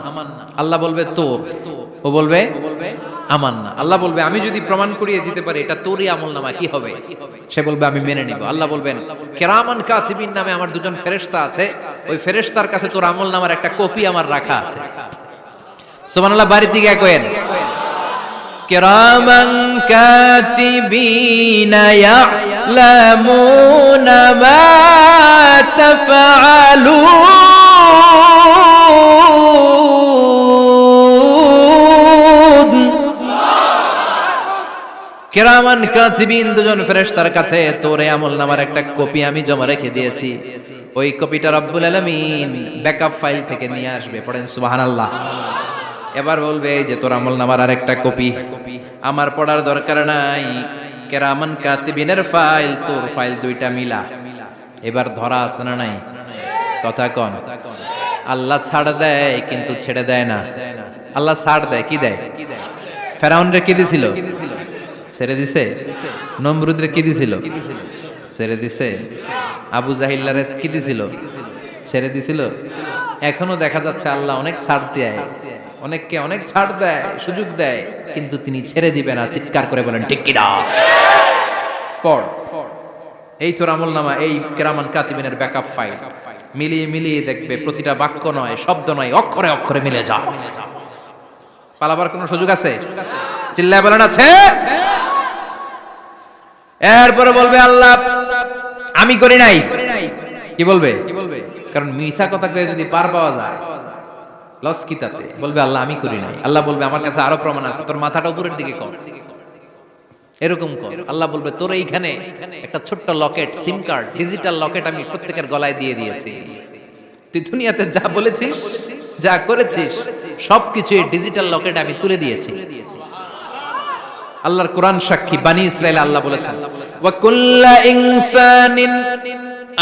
আল্লাহ বলবে তোর, ও বলবে আমার না। আল্লাহ বলবে আমি যদি প্রমাণ করিয়ে দিতে পারি এটা তোরই আমলনামা, কি হবে? সে বলবে আমি মেনে নিব। আল্লাহ বলবেন কিরামান কাতিবিন নামে আমার দুজন ফেরেশতা আছে, ওই ফেরেশতার কাছে তোর আমলনামার একটা কপি আমার রাখা আছে। সুবহানাল্লাহ। বাড়িতে গিয়ে কইেন কিরামান কাতিবিনা ইয়ালামুনা মা তাফআলুন। কিরামান কাতিবিন দুজন ফেরেশতার কাছে তোর আমলনামার একটা কপি আমি জমা রেখে দিয়েছি। ওই কপিটা রব্বুল আলামিন ব্যাকআপ ফাইল থেকে নিয়ে আসবে। পড়েন সুবহানাল্লাহ। এবার বলবে এই যে তোর আমলনামার আরেকটা কপি, আমার পড়ার দরকার নাই, কিরামান কাতিবিনের ফাইল তোর ফাইল দুইটা মিলা। এবার ধরা আছে না নাই? কথা কন। আল্লাহ ছাড় দেয় কিন্তু ছেড়ে দেয় না। আল্লাহ ছাড় দেয়, কি দেয়? ফেরাউনরে কি দিছিল? ছেড়ে দিছে। নমরুদরে কি দিছিল? ছেড়ে দিছে। আবু জাহিল্লারে কি দিছিল? ছেড়ে দিছিল। এখনো দেখা যাচ্ছে আল্লাহ অনেক ছাড় দেয়, অনেককে অনেক ছাড় দেয়, সুযোগ দেয়, কিন্তু তিনি ছেড়ে দিবে না। চিৎকার করে বলেন ঠিক কিনা? পড় এই তোর আমলনামা, এই কিরামান কাতিবিনের ব্যাকআপ ফাইল মিলিয়ে মিলিয়ে দেখবে প্রতিটা বাক্য নয়, শব্দ নয়, অক্ষরে অক্ষরে মিলে যাও। পালাবার কোনো সুযোগ আছে? চিল্লায় বলেন আছে। এরপরে বলবে আল্লাহ আমি করি নাই। কি বলবে? কারণ মিছা কথা কয়ে যদি পার পাওয়া যায় লস কি তাতে? বলবে আল্লাহ আমি করি নাই। আল্লাহ বলবে আমার কাছে আরো প্রমাণ আছে, তোর মাথাটা উপরের দিকে কর, এরকম কর। আল্লাহ বলবে তোর এইখানে একটা ছোট্ট লকেট, সিম কার্ড, ডিজিটাল লকেট আমি প্রত্যেকের গলায় দিয়ে দিয়েছি। তুই দুনিয়াতে যা বলেছিস, যা করেছিস, সবকিছু এই ডিজিটাল লকেট আমি তুলে দিয়েছি। আল্লাহর কোরআন সাক্ষী, বানি ইসরাইল আল্লাহ বলেছেন ওয়া কুল্লা ইনসানিন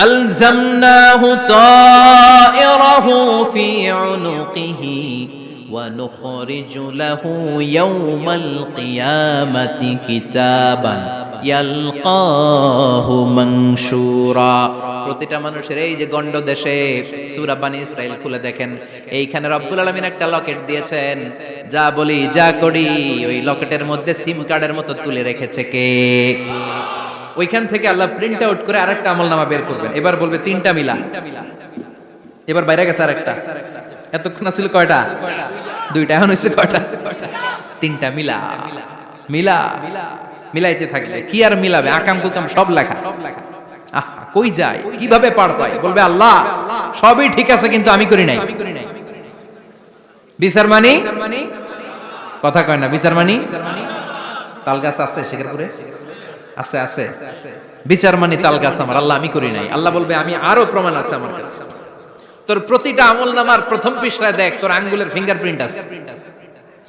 আলজামনাহু তায়রাহু ফি উনুকিহি ওয়া নুখরিজু লাহু ইয়াওমাল কিয়ামাতি কিতাবান ইয়ালকাহু মানশুরা। প্রতিটা মানুষের এই যে গন্ড দেশে সূরা বানি ইসরাইল খুলে দেখেন, এইখানে রব্বুল আলামিন একটা লকেট দিয়েছেন। যা বলি যা করি ওই লকেটের মধ্যে সিম কার্ডের মতো তুলে রেখেছে কে? ওইখান থেকে আল্লাহ প্রিন্ট আউট করে আরেকটা আমলনামা বের করবেন। এবার বলবে তিনটা মিলা। এবার বাইরে গেছে আরেকটা। এতক্ষণ ছিল কয়টা? দুইটা এখন হয়েছে কয়টা? তিনটা। মিলা মিলা মিলাইতে থাকলে কি আর মিলাবে? আকাম কুকাম সব লেখা। আহ, কই যায়, কিভাবে পার পায়? বলবে আল্লাহ সবই ঠিক আছে কিন্তু আমি করি নাই। বিচার মানি কথা কয় না, বিচার মানি তাল গাছ আছে শিকারপুরে, আছে আছে বিচার মানি তাল গাছ আমার, আল্লাহ আমি করি নাই। আল্লাহ বলবে আমি আরো প্রমাণ আছে আমার কাছে। তোর প্রতিটা আমল নামার প্রথম পৃষ্ঠায় দেখ তোর আঙ্গুলের ফিঙ্গারপ্রিন্ট আছে।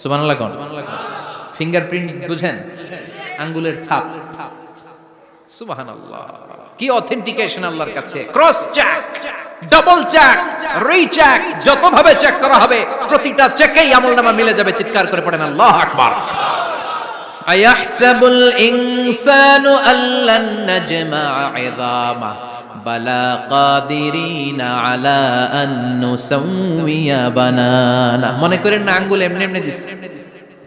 সুবহানাল্লাহ কোন ফিঙ্গারপ্রিন্ট বুঝেন? আঙ্গুলের ছাপ। সুবহানাল্লাহ, কি অথেন্টিকেশন আল্লাহর কাছে। Cross check, double check, recheck, যত ভাবে চেক করা হবে প্রতিটা চেকেই আমলনামা মিলে যাবে। চিৎকার করে পড়েন আল্লাহু আকবার। আয়াহসাবুল ইনসানু আল্লান নাজমা'a 'ইযামা বালা কাদিরিনা আলা আন নুসাউইয়া বানানা। মনে করেন না আঙ্গুল এমনি এমনি দিছে।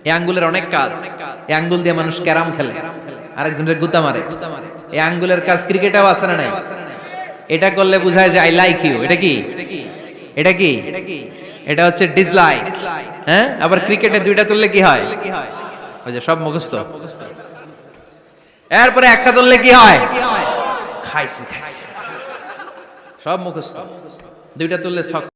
এই আঙ্গুলের অনেক কাজ। এই আঙ্গুল দিয়ে মানুষ ক্যারাম খেলে, আরেকজনের গুতা মারে। এই আঙ্গুলের কাজ ক্রিকেটেও আছে না নাই? এটা করলে বোঝায় যে আই লাইক ইউ। এটা কি? এটা কি? এটা হচ্ছে ডিসলাইক। হ্যাঁ, আবার ক্রিকেটে দুইটা তুললে কি হয়? ওই যে সব মুখস্থ। এরপরে একটা তুললে কি হয়? খাইছি খাইছি, সব মুখস্থ। দুইটা তুললে